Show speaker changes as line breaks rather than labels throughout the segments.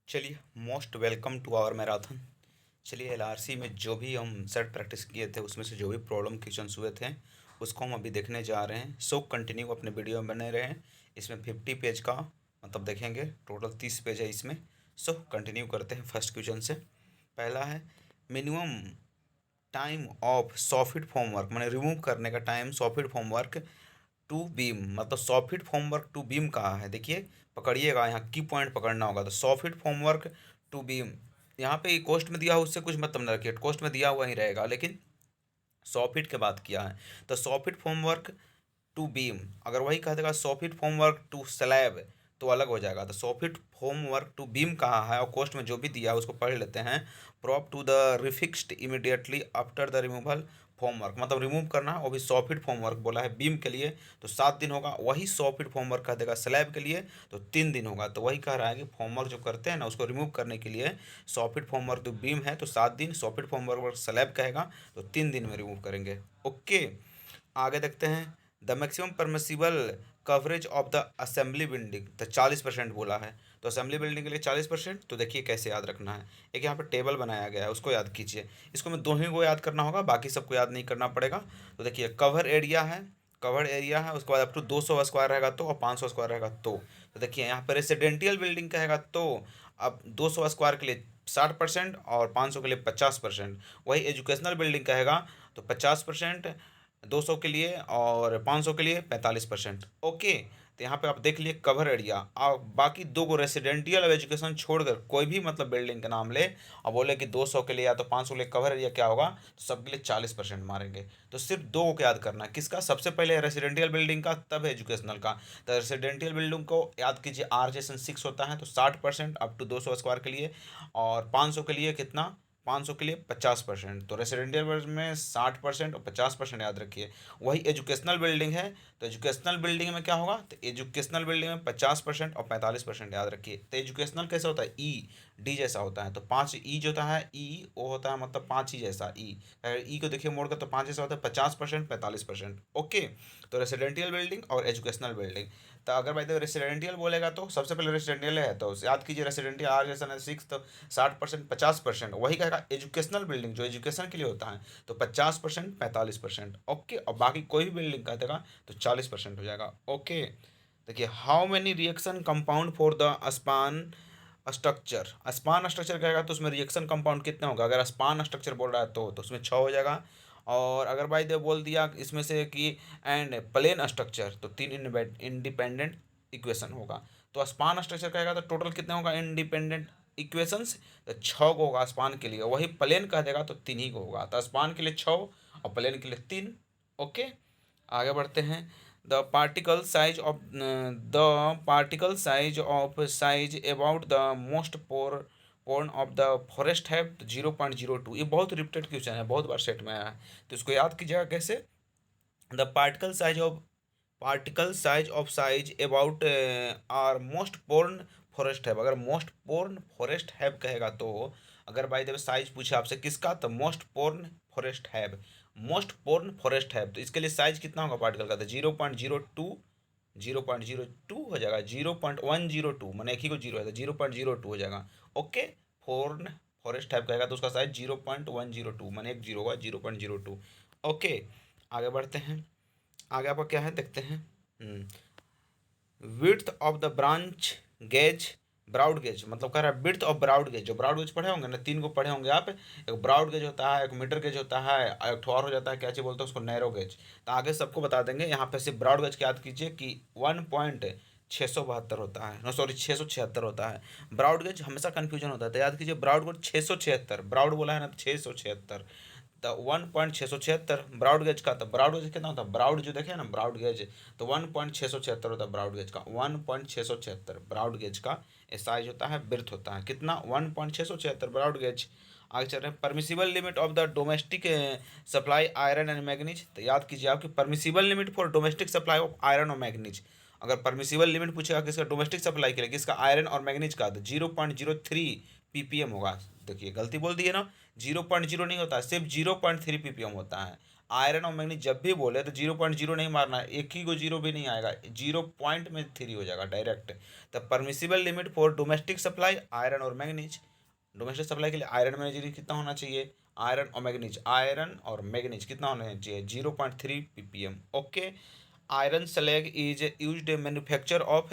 चलिए, most welcome to our marathon. चलिए, LRC में जो भी हम सेट प्रैक्टिस किए थे उसमें से जो भी प्रॉब्लम क्वेश्चंस हुए थे उसको हम अभी देखने जा रहे हैं। सो कंटिन्यू अपने वीडियो में बने रहें। इसमें 50 पेज का मतलब देखेंगे, टोटल 30 पेज है इसमें। सो कंटिन्यू करते हैं फर्स्ट क्वेश्चन से। पहला है minimum time of soffit form work, मैंने रिमूव करने का time soffit form work to beam, मतलब soffit form work to beam कहा है। देखिए, पकड़िएगा, यहाँ की पॉइंट पकड़ना होगा। तो soffit form work to beam, यहाँ पे कोस्ट में दिया हुआ उससे कुछ मतलब न रखिए, कोस्ट में दिया हुआ ही रहेगा, लेकिन सॉफिट के बात किया है। तो soffit form work to beam, अगर वही कह देगा soffit form work to slab तो अलग हो जाएगा। तो soffit form work to beam कहा है और कोस्ट में जो भी दिया है उसको पढ़ लेते हैं। Prop to the refixed immediately after the removal formwork, मतलब रिमूव करना है, वो भी सॉफिट फॉर्म वर्क बोला है बीम के लिए तो 7 दिन होगा। वही सॉफिट फॉर्म वर्क कह देगा स्लैब के लिए तो 3 दिन होगा। तो वही कह रहा है कि फॉर्म वर्क जो करते हैं ना उसको रिमूव करने के लिए सॉफिट फॉर्म वर्क तो बीम है तो 7 दिन, सॉफिट फॉर्म वर्क स्लैब कहेगा तो 3 दिन में रिमूव करेंगे। ओके, आगे देखते हैं। The maximum permissible coverage of the assembly building, तो 40% बोला है। तो असेंबली बिल्डिंग के लिए 40%, तो देखिए कैसे याद रखना है। एक यहाँ पे टेबल बनाया गया है, उसको याद कीजिए। इसको मैं दो ही को याद करना होगा, बाकी सबको याद नहीं करना पड़ेगा। तो देखिए कवर एरिया है, कवर एरिया है, उसके बाद अप टू 200 स्क्वायर रहेगा तो, और 500 स्क्वायर रहेगा तो देखिए यहाँ पर रेसिडेंटियल बिल्डिंग कहेगा तो अब 200 स्क्वायर के लिए 60% और 500 के लिए 50%। वही एजुकेशनल बिल्डिंग कहेगा तो 50%, 200 के लिए और 500 के लिए 45%। ओके, तो यहाँ पे आप देख लिए कवर एरिया, और बाकी दो को रेसिडेंटियल और एजुकेशन छोड़कर कोई भी मतलब बिल्डिंग का नाम ले और बोले कि 200 के लिए या तो 500 के लिए कवर एरिया क्या होगा, तो सबके लिए 40% मारेंगे। तो सिर्फ दो को याद करना है, किसका, सबसे पहले रेसिडेंटियल बिल्डिंग का तब एजुकेशनल का। तो रेसिडेंटियल बिल्डिंग को याद कीजिए, RJ6 होता है तो 60% अप टू 200 स्क्वायर के लिए, और 500 के लिए कितना, 500 के लिए 50%। तो रेसिडेंशियल में 60% और 50% याद रखिए। वही एजुकेशनल बिल्डिंग है तो एजुकेशनल बिल्डिंग में क्या होगा, तो एजुकेशनल बिल्डिंग में 50% और 45% याद रखिए। तो एजुकेशनल कैसे होता है, ई डी जैसा होता है, तो 5 ई जो होता है, ई वो होता है मतलब 5 ही जैसा ई। अगर ई को देखिए मोड़ कर तो 5 जैसा होता है, 50% 45%। ओके, तो रेसिडेंशियल बिल्डिंग और एजुकेशनल बिल्डिंग। तो अगर भाई देखो रेसिडेंशियल बोलेगा तो सबसे पहले रेसिडेंशियल है तो याद कीजिए रेसिडेंशियल RJ6 तो 60% 50%। वही कहेगा एजुकेशनल बिल्डिंग जो एजुकेशन के लिए होता है तो 50% 45%। ओके, और बाकी कोई भी बिल्डिंग का देगा तो 40% हो जाएगा। ओके, देखिए how many reaction compound for the span structure, span structure कहेगा तो उसमें रिएक्शन कंपाउंड कितने होगा। अगर स्पान स्ट्रक्चर बोल रहा है तो उसमें 6 हो जाएगा। और अगर भाई दे बोल दिया इसमें से कि एंड प्लेन स्ट्रक्चर तो 3 इंडिपेंडेंट इक्वेशन होगा। तो स्पान स्ट्रक्चर कहेगा तो टोटल कितने होगा इंडिपेंडेंट इक्वेशंस, तो 6 को होगा स्पान के लिए। वही प्लेन कह देगा तो 3 ही को होगा। तो स्पान के लिए 6 और प्लेन के लिए 3। ओके, आगे बढ़ते हैं। The particle size of the particle size about the most porn of the forest है 0.02। ये बहुत रिपीटेड क्वेश्चन है, बहुत बार सेट में आया है, तो इसको याद कीजिएगा कैसे। The particle size about are most porn forest have, अगर मोस्ट पोर्न फॉरेस्ट हैव कहेगा तो, अगर बाई द वे साइज पूछे आपसे किसका, तो most porn forest have, most porn forest have, तो इसके लिए साइज कितना होगा पार्टिकल का, तो 0.02, 0.02 हो जाएगा, 0.102, मैंने एक ही को जीरो है तो 0.02 हो जाएगा। ओके, पोर्न फॉरेस्ट हैव कहेगा तो उसका साइज 0.102, मैंने एक जीरो होगा 0.02। ओके, आगे बढ़ते हैं। आगे आपका क्या है देखते हैं। Width of the branch gauge, broad gauge, मतलब कह रहा है विड्थ ऑफ ब्राउड गेज। जो ब्राउड गेज पढ़े होंगे ना, 3 को पढ़े होंगे आप, एक ब्राउड गेज होता है, एक मीटर गेज होता है, एक ठो और हो जाता है क्या चीज बोलते हैं उसको, नैरो गेज। तो आगे सबको बता देंगे, यहाँ पे सिर्फ ब्राउड गेज की याद कीजिए कि 1.672 होता है, नो सॉरी 676 होता है। ब्राउड गेज हमेशा कंफ्यूजन होता है, तो याद कीजिए ब्राउड गेज 676, ब्राउड बोला है ना तो 676। तो 1.676 ब्राउड गेज का, तो ब्राउड गेज कितना होता है, ब्राउड जो देखे ना ब्राउड गेज, तो 1.676 होता है ब्राउड गेज का, 1.676 ब्राउड गेज का साइज होता है, बिर्थ होता है कितना, 1.676 ब्राउड गेज। आगे चल रहे हैं। Permissible limit of the domestic supply iron and manganese, तो याद कीजिए आपकी permissible limit for domestic supply of iron और मैग्नीज। अगर परमिसिबल लिमिट पूछेगा किसका, डोमेस्टिक सप्लाई के लिए किसका, आयरन और मैग्नीज का, तो 0.03 ppm होगा। देखिए गलती बोल दी है ना, 0.0 नहीं होता, सिर्फ 0.3 ppm होता है। आयरन और मैग्नीज जब भी बोले तो 0.0 नहीं मारना है, एक ही को जीरो भी नहीं आएगा, 0.3 हो जाएगा direct. The permissible limit for domestic supply iron और मैग्नीज, डोमेस्टिक सप्लाई के लिए आयरन मैग्नीज कितना होना चाहिए, आयरन और मैग्नीज कितना होना चाहिए 0.3 ppm। Okay. Iron slag is used manufacture of,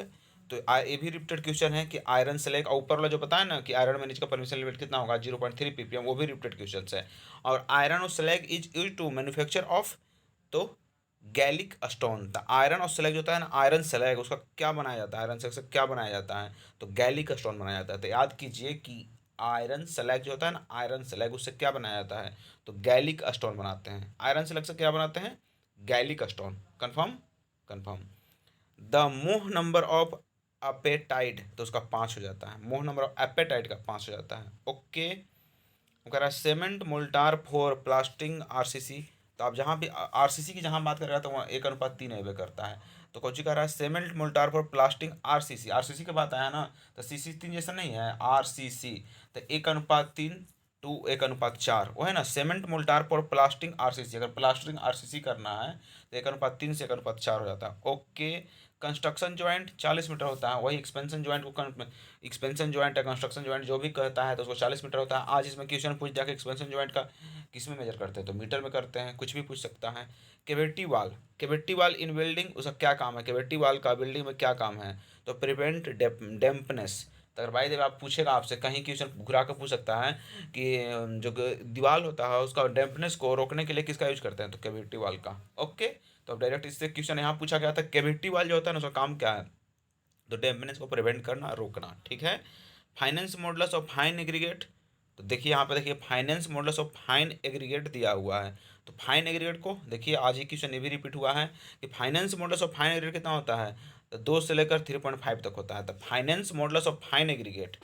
तो ये भी रिपीटेड क्वेश्चन है कि आयरन स्लैग, और ऊपर वाला जो बताया ना कि आयरन मैग्नीज का परमिशन लिमिट कितना होगा 0.3 ppm, वो भी रिपीटेड क्वेश्चन है। और आयरन और slag is use to manufacture of, तो गैलिक स्टोन, द आयरन और स्लैग जो होता है ना, आयरन स्लैग उसका क्या बनाया जाता है, आयरन स्लैग से क्या बनाया जाता है, तो गैलिक स्टोन बनाया जाता है। तो याद कीजिए कि आयरन स्लैग जो होता है ना, आयरन स्लैग उससे क्या बनाया जाता है, तो गैलिक स्टोन बनाते हैं। आयरन स्लैग से क्या बनाते हैं, gallic stone. Confirm, confirm. The Mohs number of apatite, तो उसका 5 हो जाता है, मोह नंबर ऑफ एपेटाइट का 5 हो जाता है। ओके। वो कह रहा है cement mortar for plastering RCC, तो आप जहाँ भी आरसीसी की जहाँ बात कर रहा था वहाँ 1:3 अवे करता है। तो कौन कह रहा है cement mortar for plastering RCC, RCC की बात आया ना, तो सीसी 3 जैसा नहीं है, आरसीसी, तो 1:3 टू 1:4 वो है ना, cement mortar for plastering RCC, अगर प्लास्टिंग आरसीसी करना है तो 1:3 से 1:4 हो जाता है। ओके। कंस्ट्रक्शन ज्वाइंट 40 मीटर होता है, वही एक्सपेंशन ज्वाइंट को एक्सपेंशन ज्वाइंट है, कंस्ट्रक्शन ज्वाइंट जो भी कहता है तो उसको 40 मीटर होता है। आज इसमें क्वेश्चन पूछ दिया कि एक्सपेंशन ज्वाइंट का किस में मेजर करते हैं, तो मीटर में करते हैं, कुछ भी पूछ सकता है। कैविटी वाल, कैविटी वाल इन बिल्डिंग उसका क्या काम है, कैविटी वाल का बिल्डिंग में क्या काम है, तो प्रिवेंट डैम्पनेस। तो अगर भाई देव आप पूछेगा, आपसे कहीं क्वेश्चन घुरा कर पूछ सकता है कि जो दीवार होता है उसका डैम्पनेस को रोकने के लिए किसका यूज करते हैं, तो कैविटी वाल का। ओके। तो अब डायरेक्ट इससे क्वेश्चन यहाँ पूछा गया था, कैविटी वाल जो होता है ना उसका काम क्या है, तो डैम्पनेस को प्रिवेंट करना, रोकना। ठीक है। Finance models of fine aggregate, तो देखिए यहाँ पे देखिए finance models of fine aggregate दिया हुआ है। तो फाइन एग्रीगेट को देखिए आज ही क्वेश्चन ये भी रिपीट हुआ है कि finance models of fine aggregate कितना होता है, तो 2 से लेकर 3.5 तक होता है। तो finance models of fine aggregate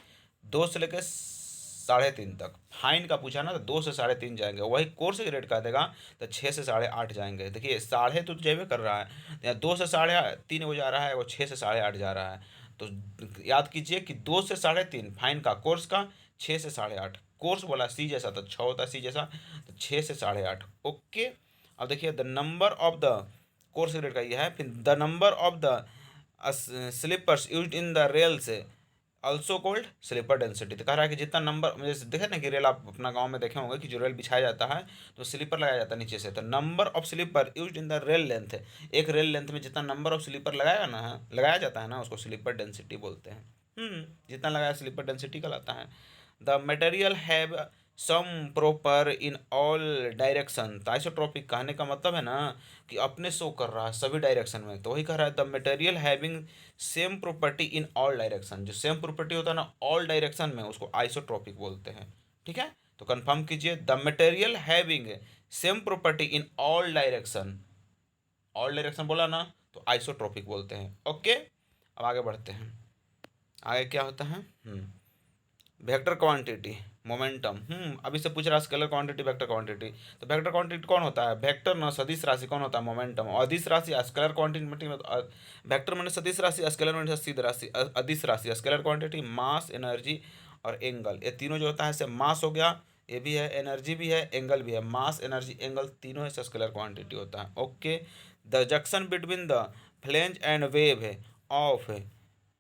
2 से लेकर 3.5 तक, फाइन का पूछा ना तो 2 से 3.5 जाएंगे, वही कोर्स ग्रेड का देगा तो 6 से 8.5 जाएंगे। देखिए साढ़े तो जेबे कर रहा है, या 2 से 3.5 वो जा रहा है, वो 6 से 8.5 जा रहा है। तो याद कीजिए कि 2 से 3.5 फाइन का, कोर्स का 6 से 8.5, कोर्स बोला सी जैसा तो 6 होता है, सी जैसा तो 6 से 8.5। ओके। अब देखिए the number of the, coarse grade का ये है, फिर the number of the sleepers use in the rails also called sleeper density. तो कह रहा है कि जितना नंबर, जैसे देखे ना कि रेल आप अपना गांव में देखे होंगे कि जो रेल बिछाया जाता है तो स्लीपर लगाया जाता है नीचे से, तो number of sleeper use in the rail length, एक रेल लेंथ में जितना नंबर ऑफ स्लीपर लगाया ना है, लगाया जाता है ना, उसको स्लीपर डेंसिटी बोलते हैं। जितना लगाया स्लीपर डेंसिटी कहलाता है। The material have some proper in all direction, तो आइसोट्रॉपिक कहने का मतलब है ना कि अपने शो कर रहा है सभी डायरेक्शन में, तो वही कह रहा है the material having same property in all direction, जो सेम प्रॉपर्टी होता है ना ऑल डायरेक्शन में उसको आइसोट्रॉपिक बोलते हैं। ठीक है। तो कंफर्म कीजिए, the material having same property in all direction, all direction बोला ना तो आइसोट्रॉपिक बोलते हैं। ओके। अब आगे बढ़ते हैं, आगे क्या होता है, वेक्टर क्वांटिटी मोमेंटम, अभी से पूछ रहा है स्केलर क्वांटिटी वेक्टर क्वांटिटी, तो वेक्टर क्वांटिटी कौन होता है, वेक्टर ना सदिश राशि कौन होता है, मोमेंटम। और अदिश राशि स्केलर क्वांटिटी में, वेक्टर मैंने सदिश राशि, स्केलर मैंने सीधी राशि, अदिश राशि स्केलर क्वांटिटी, मास एनर्जी और एंगल, ये तीनों जो होता है इससे मास हो गया, ये भी है, एनर्जी भी है, एंगल भी है, मास एनर्जी एंगल तीनों ऐसे स्केलर क्वांटिटी होता है। Okay. The junction between the flange and web of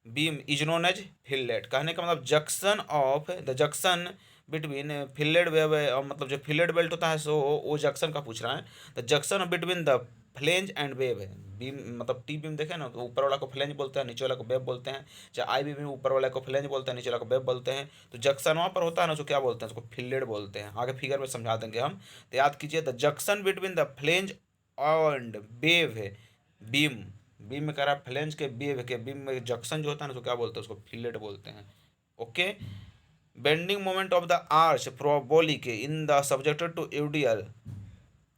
beam is known as fillet, कहने का मतलब junction of the junction between fillet web, मतलब जो फिलेट बेल्ट होता है सो वो जंक्शन का पूछ रहा है। The junction between the flange and wave है, बीम मतलब टी बीम देखे ना तो ऊपर वाला को फ्लेंज बोलते हैं, नीचे वाला को वेव बोलते हैं, चाहे आई बीम ऊपर वाला को फ्लेंज बोलते हैं, नीचे वाला को वेव बोलते हैं। तो जंक्शन वहाँ पर होता है ना उसको क्या बोलते हैं, उसको फिलेट बोलते हैं, आगे फिगर में समझा देंगे हम। तो याद कीजिए the junction between the flange and wave है बीम, बीम में कह रहा है फ्लेंज के बीम में जंक्शन जो होता है ना तो क्या बोलते हैं, उसको फिलेट बोलते हैं। Okay. Bending moment of the arch parabolic in the subjected to UDL,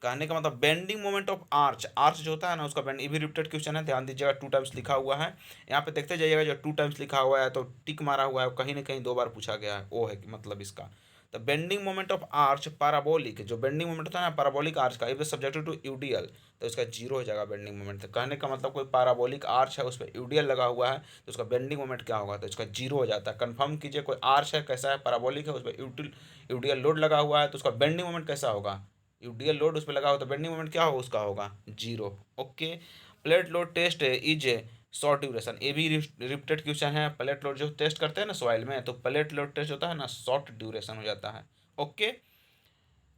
कहने का मतलब bending moment of arch, arch जो होता है ना उसका बेंड, ये भी रिपीटेड क्वेश्चन है, ध्यान दीजिएगा 2 टाइम्स लिखा हुआ है, यहाँ पे देखते जाइएगा, जो 2 टाइम्स लिखा हुआ है तो टिक मारा हुआ है, कहीं ना कहीं 2 बार पूछा गया है, वो है कि मतलब इसका। The bending moment of arch parabolic, जो बेंडिंग मोमेंट होता है ना पैराबोलिक आर्च का, इफ सब्जेक्टेड टू यूडीएल, तो इसका 0 हो जाएगा बेंडिंग मोमेंट। तो कहने का मतलब कोई पैराबोलिक आर्च है उस पर यूडीएल लगा हुआ है तो उसका बेंडिंग मोमेंट क्या होगा, तो इसका 0 हो जाता है। कंफर्म कीजिए, कोई आर्च है कैसा है, पैराबोलिक है, उस पर यूडीएल लोड लगा हुआ है तो उसका बेंडिंग मोमेंट कैसा होगा, यूडीएल लोड उस पर लगा हो तो बेंडिंग मोमेंट क्या होगा, उसका होगा 0। Okay, plate load test is a short duration, ये भी रिपीटेड क्वेश्चन है। प्लेट लोड जो टेस्ट करते हैं ना सॉइल में, तो प्लेट लोड टेस्ट होता है ना शॉर्ट ड्यूरेशन हो जाता है। ओके,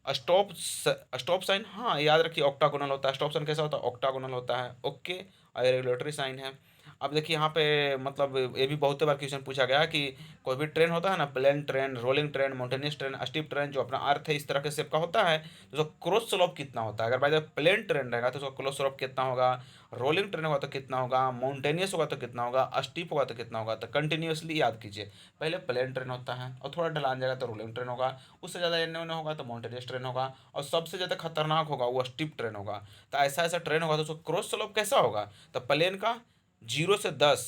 स्टॉप स्टॉप साइन, हाँ याद रखिए ऑक्टागोनल होता है। स्टॉप साइन कैसा होता है, ऑक्टागोनल होता है। ओके, और रेगुलेटरी साइन है। अब देखिए यहाँ पे मतलब ये भी बहुत बार क्वेश्चन पूछा गया कि कोई भी ट्रेन होता है ना, plain terrain, rolling terrain, mountainous terrain, steep terrain, जो अपना अर्थ है इस तरह के शेप का होता है, तो उसका क्रॉस स्लोप कितना होता है। अगर बाय द प्लेन ट्रेन रहेगा तो उसका क्रॉस स्लोप कितना होगा, रोलिंग ट्रेन होगा तो कितना होगा, माउंटेनियस होगा तो कितना होगा, स्टीप होगा तो कितना होगा। तो कंटिन्यूसली याद कीजिए, पहले प्लेन ट्रेन होता है और थोड़ा ढलान जाएगा तो रोलिंग ट्रेन होगा, उससे ज़्यादा एन एन होगा तो माउंटेनियस ट्रेन होगा, और सबसे ज़्यादा खतरनाक होगा वो स्टीप ट्रेन होगा। तो ऐसा ऐसा ट्रेन होगा तो उसका क्रॉस स्लोप कैसा होगा, तो प्लेन का 0 से 10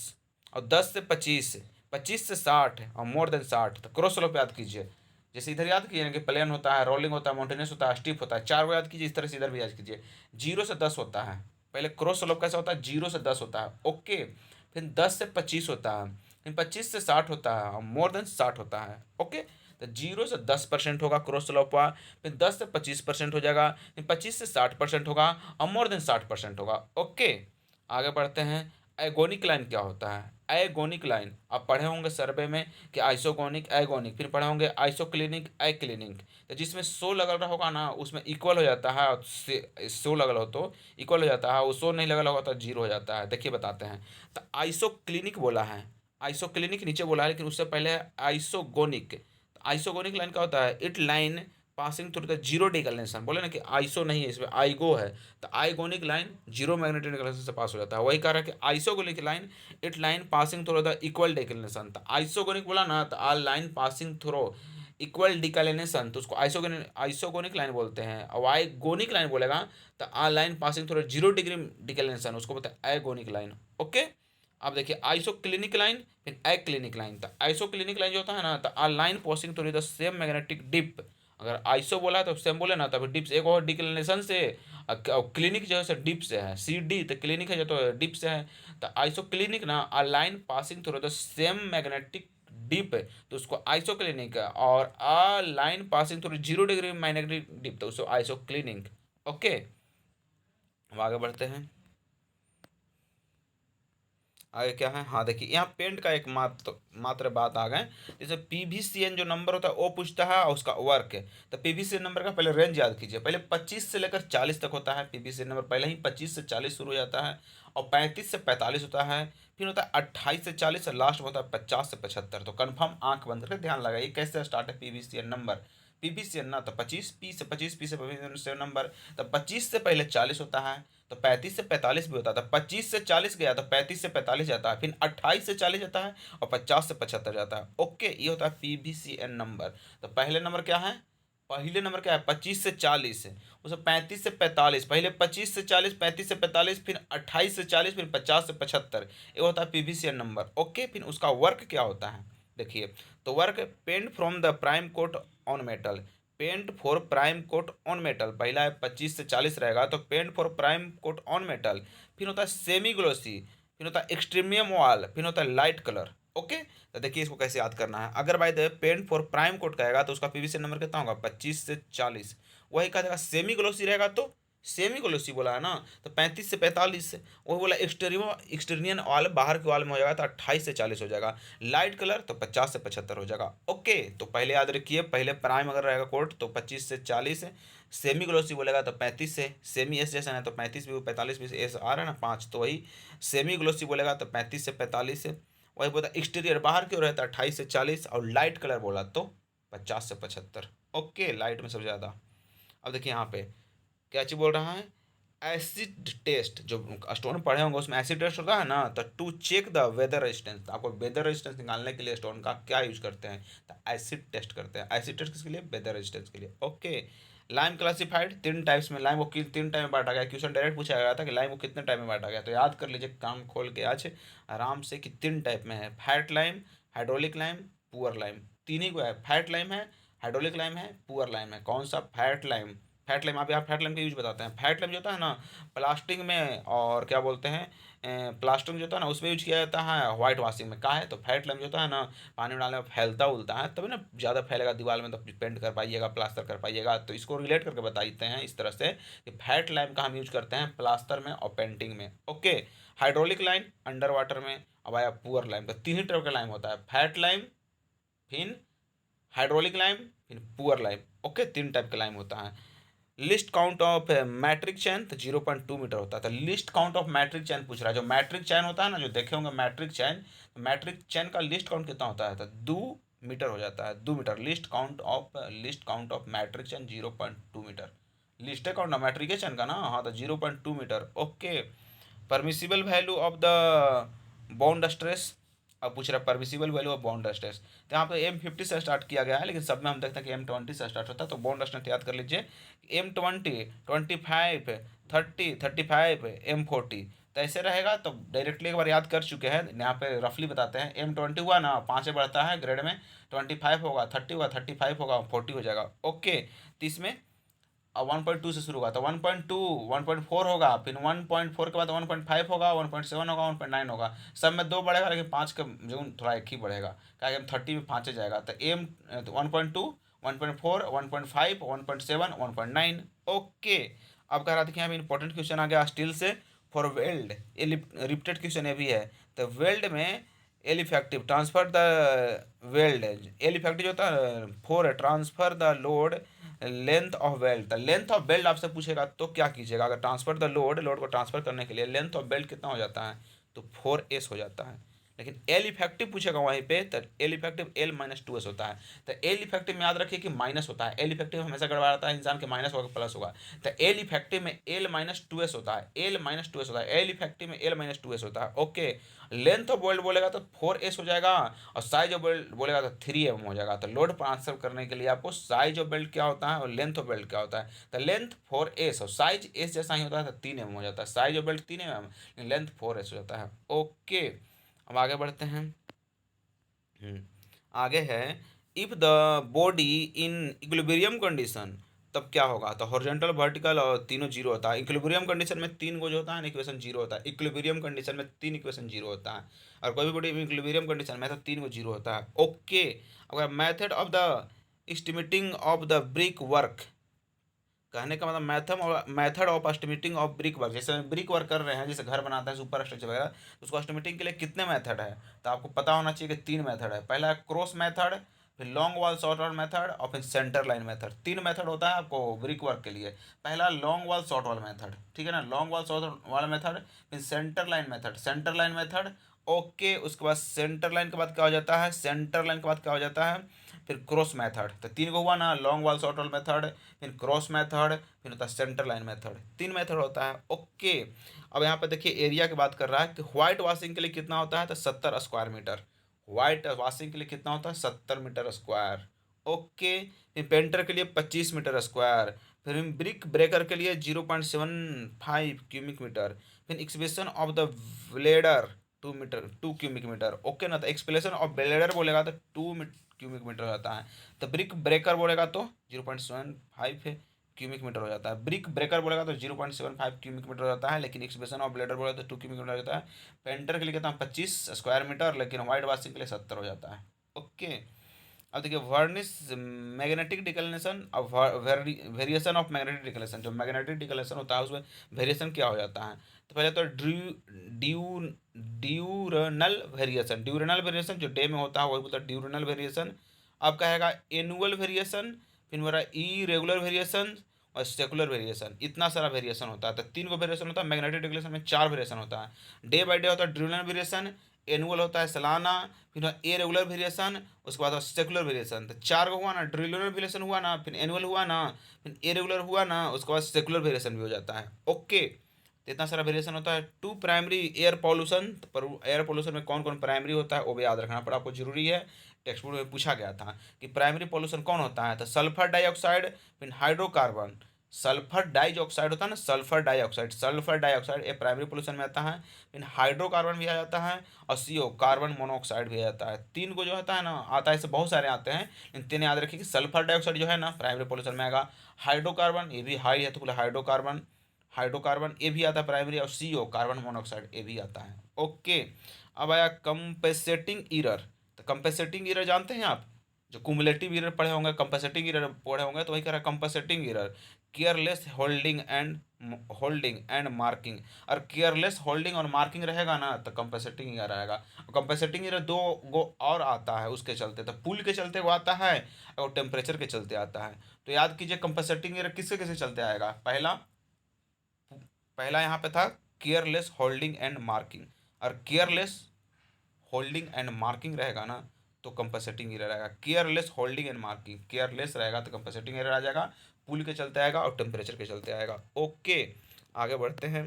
और 10 से 25, 25 से 60 और मोर देन 60, तो क्रॉस स्लोप याद कीजिए। जैसे इधर याद कीजिए कि प्लेन होता है, रोलिंग होता है, माउंटेनियस होता है, स्टीप होता है, चार को याद कीजिए, इस तरह से इधर भी याद कीजिए। 0 से 10 होता है, पहले क्रॉस स्लोप कैसा होता है, 0 से 10 होता है। ओके, फिर 10 से 25 होता है, फिर 25 से 60 होता है और मोर देन 60 होता है। ओके, तो 0 से 10% होगा क्रॉस स्लोप का, फिर 10 से 25% हो जाएगा, फिर 25 से 60% होगा और मोर देन 60% होगा। ओके, आगे बढ़ते हैं। एगोनिक लाइन क्या होता है, एगोनिक लाइन आप पढ़े होंगे सर्वे में कि आइसोगोनिक, एगोनिक, फिर पढ़े होंगे आइसोक्लिनिक, एक्लिनिक। तो जिसमें सो लगल रहा होगा ना उसमें इक्वल हो जाता है, और सो लगल हो तो इक्वल हो जाता है, वो सो नहीं लगल होगा तो जीरो हो जाता है। देखिए बताते हैं। तो आइसोक्लिनिक बोला है, आइसोक्लिनिक नीचे बोला है, लेकिन उससे पहले है आइसोगोनिक। तो आइसोगोनिक लाइन क्या होता है, it line passing through the zero declination, बोले ना कि आइसो नहीं है इसमें आइगो है, तो आइगोनिक लाइन जीरो मैग्नेटिक डिकलिनेशन से पास हो जाता है। वही कह रहा है कि isogonic line it line passing through the equal declination. तो आइसोगोनिक बोला ना तो a line passing through equal declination, तो उसको आइसोगोनिक आइसोगोनिक लाइन बोलते हैं। और आइगोनिक लाइन बोलेगा तो a line passing through 0 degree डिकलिनेशन, उसको बोलते हैं एगोनिक लाइन। ओके, अब देखिए आइसोक्लिनिक लाइन फिर एक्लिनिक लाइन। तो आइसोक्लिनिक लाइन जो होता है ना, तो a line passing through the same magnetic dip. अगर आइसो बोला तो सेम बोले ना, तभी डिप से एक और डिक्लिनेशन से, क्लिनिक जो है सो डिप से है, सी डी, तो क्लिनिक है जो तो डिप से है। तो आइसो क्लिनिक ना a line passing through the same magnetic dip, तो उसको आइसो क्लिनिक है। और a line passing through 0 degree magnetic dip, तो उसको आइसो क्लिनिक। ओके, अब आगे बढ़ते हैं। आगे क्या है, हाँ देखिए यहाँ पेंट का एक मात्र मात्र बात आ गए। जैसे पीवीसीएन जो नंबर होता है वो पूछता है और उसका वर्क है। तो पीवीसीएन नंबर का पहले रेंज याद कीजिए, पहले 25 से लेकर 40 तक होता है। पीवीसीएन नंबर पहले ही 25 से 40 शुरू हो जाता है, और 35 से 45 होता है, फिर होता है 28 से 40 और लास्ट में होता है 50 से 75। तो कन्फर्म आंख बंद करके ध्यान लगाइए कैसे स्टार्ट है पीवीसीएन नंबर। पीवीसीएन ना तो 25, पी से 25, पी से 25 नंबर। तो 25 से पहले 40 होता है, तो 35 से 45 भी होता है। तो 25 से 40 गया तो 35 से 45 जाता है, फिर 28 से 40 जाता है और 50 से 75 जाता है। ओके, ये होता है पीवीसीएन नंबर। तो पहले नंबर क्या है, पहले नंबर क्या है 25 से 40, उसे 35 से 45, पहले 25 से 40, 35 से 45, फिर 28 से 40, फिर 50 से 75, ये होता है पीवीसीएन नंबर। ओके, फिर उसका वर्क क्या होता है देखिए। तो work paint from the prime coat on metal, paint for prime coat on metal, पहला है 25 से 40 रहेगा तो paint for prime coat on metal, फिर होता है सेमी ग्लोसी, फिर होता है एक्सट्रीमियम वाल, फिर होता है लाइट कलर। ओके, तो देखिए इसको कैसे याद करना है। अगर by the paint for prime coat कहेगा तो उसका पीवीसी नंबर कितना होगा 25 से 40। वही कहा जाएगा सेमी ग्लोसी रहेगा तो सेमी ग्लोसी बोला है ना, तो 35 से 45। वही बोला एक्सटर्नियन वाल बाहर के वाल में हो जाएगा तो 28 से 40 हो जाएगा। लाइट कलर तो 50 से 75 हो जाएगा। ओके, तो पहले याद रखिए, पहले प्राइम अगर रहेगा कोट तो 25 से 40, सेमी ग्लोसी बोलेगा तो 35 से, सेमी एस जैसा है तो 35 भी 45 भी एस आ रहा है ना 5, तो वही सेमी ग्लोसी बोलेगा तो 35 से 45। वही बोलता एक्सटीरियर बाहर की ओर रहता है 28 से 40, और लाइट कलर बोला तो 50 से 75। ओके, लाइट में सबसे ज़्यादा। अब देखिए यहाँ पे क्या चीज बोल रहा है, एसिड टेस्ट, जो स्टोन पढ़े होंगे उसमें एसिड टेस्ट होता है ना, तो to check the weather resistance, आपको वेदर रेजिस्टेंस निकालने के लिए स्टोन का क्या यूज करते हैं, तो एसिड टेस्ट करते हैं। एसिड टेस्ट किसके लिए, वेदर रेजिस्टेंस के लिए। ओके, लाइम क्लासिफाइड 3 टाइप्स में, लाइम को 3 टाइम में बांटा गया। क्वेश्चन डायरेक्ट पूछा गया था कि लाइम को कितने टाइम में बांटा गया, तो याद कर लीजिए काम खोल के आज आराम से कि 3 टाइप में है, fat lime, hydraulic lime, poor lime. तीन ही को है, फैट लाइम है, हाइड्रोलिक लाइम है, पुअर लाइम है। कौन सा, फैट लाइम, फैट लैम्प, अभी आप फैट लैम्प का यूज बताते हैं। फैट लैम्प जो होता है ना प्लास्टिक में, और क्या बोलते हैं प्लास्टिक जो होता है ना उसमें यूज किया जाता है, व्हाइट वॉशिंग में। कहा है तो फैट लैम्प जो होता है ना पानी में डालने में फैलता उलता है, तभी ना ज़्यादा फैलेगा दीवार में, तो पेंट कर पाइएगा, प्लास्टर कर पाइएगा। तो इसको रिलेट करके बताते हैं इस तरह से कि फैट लैम्प का हम यूज करते हैं प्लास्टर में और पेंटिंग में। Okay, hydraulic line under water में। अब आया पुअर लैम्प, तो तीन ही टाइप का लैम्प होता है, फैट लैम्प, फिर हाइड्रोलिक लाइम, फिर पुअर लाइम। ओके, तीन टाइप का लाइम होता है। लिस्ट काउंट ऑफ मैट्रिक चैन तो 0.2 मीटर होता है। तो लिस्ट काउंट ऑफ मैट्रिक चैन पूछ रहा है। जो मैट्रिक चैन होता है ना, जो देखे होंगे मैट्रिक चैन, तो मैट्रिक चैन का लिस्ट काउंट कितना होता है? तो 2 मीटर हो जाता है, 2 meter. Least count of metric chain 0.2 meter. Least count ना मैट्रिक चैन का ना, हाँ, तो 0.2 meter. Okay, permissible value of the bond stress. अब पूछ रहा है permissible value of bond stress. तो यहाँ पे M50 से स्टार्ट किया गया है, लेकिन सब में हम देखते हैं कि M20 से स्टार्ट होता है। तो बॉन्ड स्ट्रेस याद कर लीजिए, M20, 25, 30, 35, M40। तो ऐसे रहेगा। तो डायरेक्टली एक बार याद कर चुके हैं, यहाँ पे रफली बताते हैं। M20 हुआ ना, 5 से बढ़ता है ग्रेड में, 25 होगा, 30 होगा, 35 होगा, 40 हो जाएगा। ओके, तो इसमें 1.2 से शुरू होगा, तो 1.2, 1.4 होगा, फिर 1.4 के बाद 1.5 होगा, 1.7 होगा, 1.9 होगा। सब में दो बढ़ेगा, लेकिन पाँच का जो थोड़ा एक ही बढ़ेगा, क्या कि 30 में पाँच जाएगा। तो एम 1.2, 1.4, 1.5, 1.7, 1.9। ओके, अब कह रहा था कि यहाँ पे इंपॉर्टेंट क्वेश्चन आ गया स्टील से फॉर वेल्ड। ये रिपीटेड क्वेश्चन ये भी है। तो वेल्ड में L effective transfer the weld, L effective जो होता है four transfer the load length of belt. Length of belt आपसे पूछेगा तो क्या कीजिएगा? अगर ट्रांसफर द लोड को ट्रांसफर करने के लिए लेंथ ऑफ बेल्ट कितना हो जाता है? तो 4s हो जाता है। लेकिन एल इफेक्टिव पूछेगा वहीं पे, तो एल इफेक्टिव L-2s होता है। तो एल इफेक्टिव में याद रखिए कि माइनस होता है। एल इफेक्टिव हमेशा गड़बड़ाता है इंसान के, माइनस होगा प्लस होगा। तो एल इफेक्टिव में L-2s होता है, L-2s होता है, एल इफेक्टिव में L-2s होता है। ओके, लेंथ ऑफ बेल्ट बोलेगा तो 4s हो जाएगा, और साइज ऑफ बेल्ट बोलेगा तो 3mm हो जाएगा। तो लोड पर आंसर करने के लिए आपको साइज ऑफ बेल्ट क्या होता है और लेंथ ऑफ बेल्ट क्या होता है। तो लेंथ 4s और साइज s जैसा ही होता है, तो 3mm हो जाता है। Size of belt 3mm, length 4s हो जाता है। ओके, अब आगे बढ़ते हैं। हम्म, आगे है, if the body in equilibrium condition, तब क्या होगा? तो हॉरिजॉन्टल, वर्टिकल और तीनों जीरो होता है। इक्विलिब्रियम कंडीशन में तीन को जो होता है ना इक्वेशन जीरो होता है। इक्विलिब्रियम कंडीशन में तीन इक्वेशन जीरो होता है, और कोई भी बॉडी इक्विलिब्रियम कंडीशन में तो तीन को जीरो होता है। ओके, अगर method of the estimating of the brick work, कहने का मतलब method of estimating of brick work. जैसे ब्रिक वर्क कर रहे हैं, जैसे घर बनाते हैं सुपर स्ट्रक्चर वगैरह, तो उसको एस्टिमेटिंग के लिए कितने मेथड है? तो आपको पता होना चाहिए कि तीन मेथड है। पहला है क्रॉस मेथड, फिर long wall short wall method, और फिर सेंटर लाइन मेथड। तीन मेथड होता है आपको ब्रिक वर्क के लिए। पहला long wall short wall method, ठीक है ना, long wall short wall method. फिर centre line method, centre line method. Okay, उसके बाद सेंटर लाइन के बाद क्या हो जाता है? सेंटर लाइन के बाद क्या हो जाता है? फिर क्रॉस मेथड। तो तीन को हुआ ना, long wall short wall method, फिर क्रॉस मेथड, फिर होता है सेंटर लाइन मेथड। तीन मेथड होता है। ओके, अब यहाँ पे देखिए एरिया की बात कर रहा है कि व्हाइट वॉशिंग के लिए कितना होता है? तो 70 स्क्वायर मीटर। व्हाइट वॉशिंग के लिए कितना होता है? 70 मीटर स्क्वायर। ओके, फिर पेंटर के लिए 25 मीटर स्क्वायर। फिर ब्रिक ब्रेकर के लिए 0.75 क्यूबिक मीटर। फिर expression of the bladder 2 meter, 2 cubic meter. Okay ना, तो एक्सप्रेशन ऑफ ब्लेडर बोलेगा तो 2 क्यूबिक मीटर हो जाता है। तो ब्रिक ब्रेकर बोलेगा तो 0.75 क्यूबिक मीटर हो जाता है। ब्रिक ब्रेकर बोलेगा तो 0.75 क्यूबिक मीटर हो जाता है, लेकिन एक्सप्रेशन ऑफ ब्लेडर बोलेगा तो 2 क्यूबिक मीटर हो जाता है। पेंटर के लिए कहता है 25 स्क्वायर मीटर, लेकिन व्हाइट वॉशिंग के लिए 70 हो जाता है। ओके, अब देखिए वर्निश मैग्नेटिक डिक्लेनेशन, अब वेरिएशन ऑफ मैग्नेटिक डिक्लेनेशन। जो मैग्नेटिक डिक्लेनेशन होता है उसमें वेरिएशन क्या हो जाता है? तो पहले तो due diurnal variation, diurnal variation जो डे में होता है वही बोलता है ड्यूरनल वेरिएशन। अब कहेगा एनुअल वेरिएशन, फिर मेरा ई रेगुलर वेरिएशन और सेकुलर वेरिएशन। इतना सारा वेरिएशन होता है। तो तीन को वेरिएशन होता है मैग्नेटिक डिक्लेनेशन में, चार वेरिएशन होता है। डे बाई डे होता है ड्यूरनल वेरिएशन, एनुअल होता है सालाना, फिर ए रेगुलर वेरिएशन, उसके बाद सेकुलर वेरिएशन। तो चार को हुआ ना, ड्यूरनल वेरिएशन हुआ ना, फिर एनुअल हुआ ना, फिर ए रेगुलर हुआ ना, उसके बाद सेकुलर वेरिएशन भी हो जाता है। ओके, तो इतना सारा वेरिएशन होता है। टू प्राइमरी एयर पॉल्यूशन, पर एयर पॉल्यूशन में कौन कौन प्राइमरी होता है वो भी याद रखना पड़ा आपको, जरूरी है। टेक्स्ट बुक में पूछा गया था कि प्राइमरी पॉल्यूशन कौन होता है? तो सल्फर डाइऑक्साइड, फिर हाइड्रोकार्बन, सल्फर डाइऑक्साइड होता है ना, सल्फर डाइऑक्साइड ये प्राइमरी पोल्यूशन में आता है। फिर हाइड्रोकार्बन भी आ जाता है और CO कार्बन मोनोऑक्साइड भी आ जाता है। तीन को जो होता है ना आता है, ऐसे बहुत सारे आते हैं, इन तीन याद रखिए कि सल्फर डाइऑक्साइड जो है ना प्राइमरी पोल्यूशन में आएगा। हाइड्रोकार्बन ये भी हाई है तो बोले हाइड्रोकार्बन, ये भी आता है प्राइमरी। और CO कार्बन मोनोऑक्साइड ये भी आता है। ओके, अब आया कंपेसेटिंग ईरर। तो कंपेसेटिंग ईरर जानते हैं आप, जो कुमुलेटिव ईरर पढ़े होंगे, कंपेसेटिंग ईरर पढ़े होंगे, तो वही कह रहा है compensating error. Careless holding and marking. और केयरलेस होल्डिंग और मार्किंग रहेगा ना तो कंपेसेटिंग ईरर आएगा। कंपेसेटिंग ईरर दो गो और आता है उसके चलते, तो पुल के चलते वो आता है और टेम्परेचर के चलते आता है। तो याद कीजिए कंपेसेटिंग ईरर किसके किसके चलते आएगा। पहला पहला यहाँ पे था केयरलेस होल्डिंग एंड मार्किंग, और केयरलेस होल्डिंग एंड मार्किंग रहेगा ना तो कंपनसेटिंग एरर आएगा। Careless holding and marking, careless रहेगा तो कंपनसेटिंग एरर आ जाएगा, पुल के चलते आएगा और टेम्परेचर के चलते आएगा। ओके, आगे बढ़ते हैं।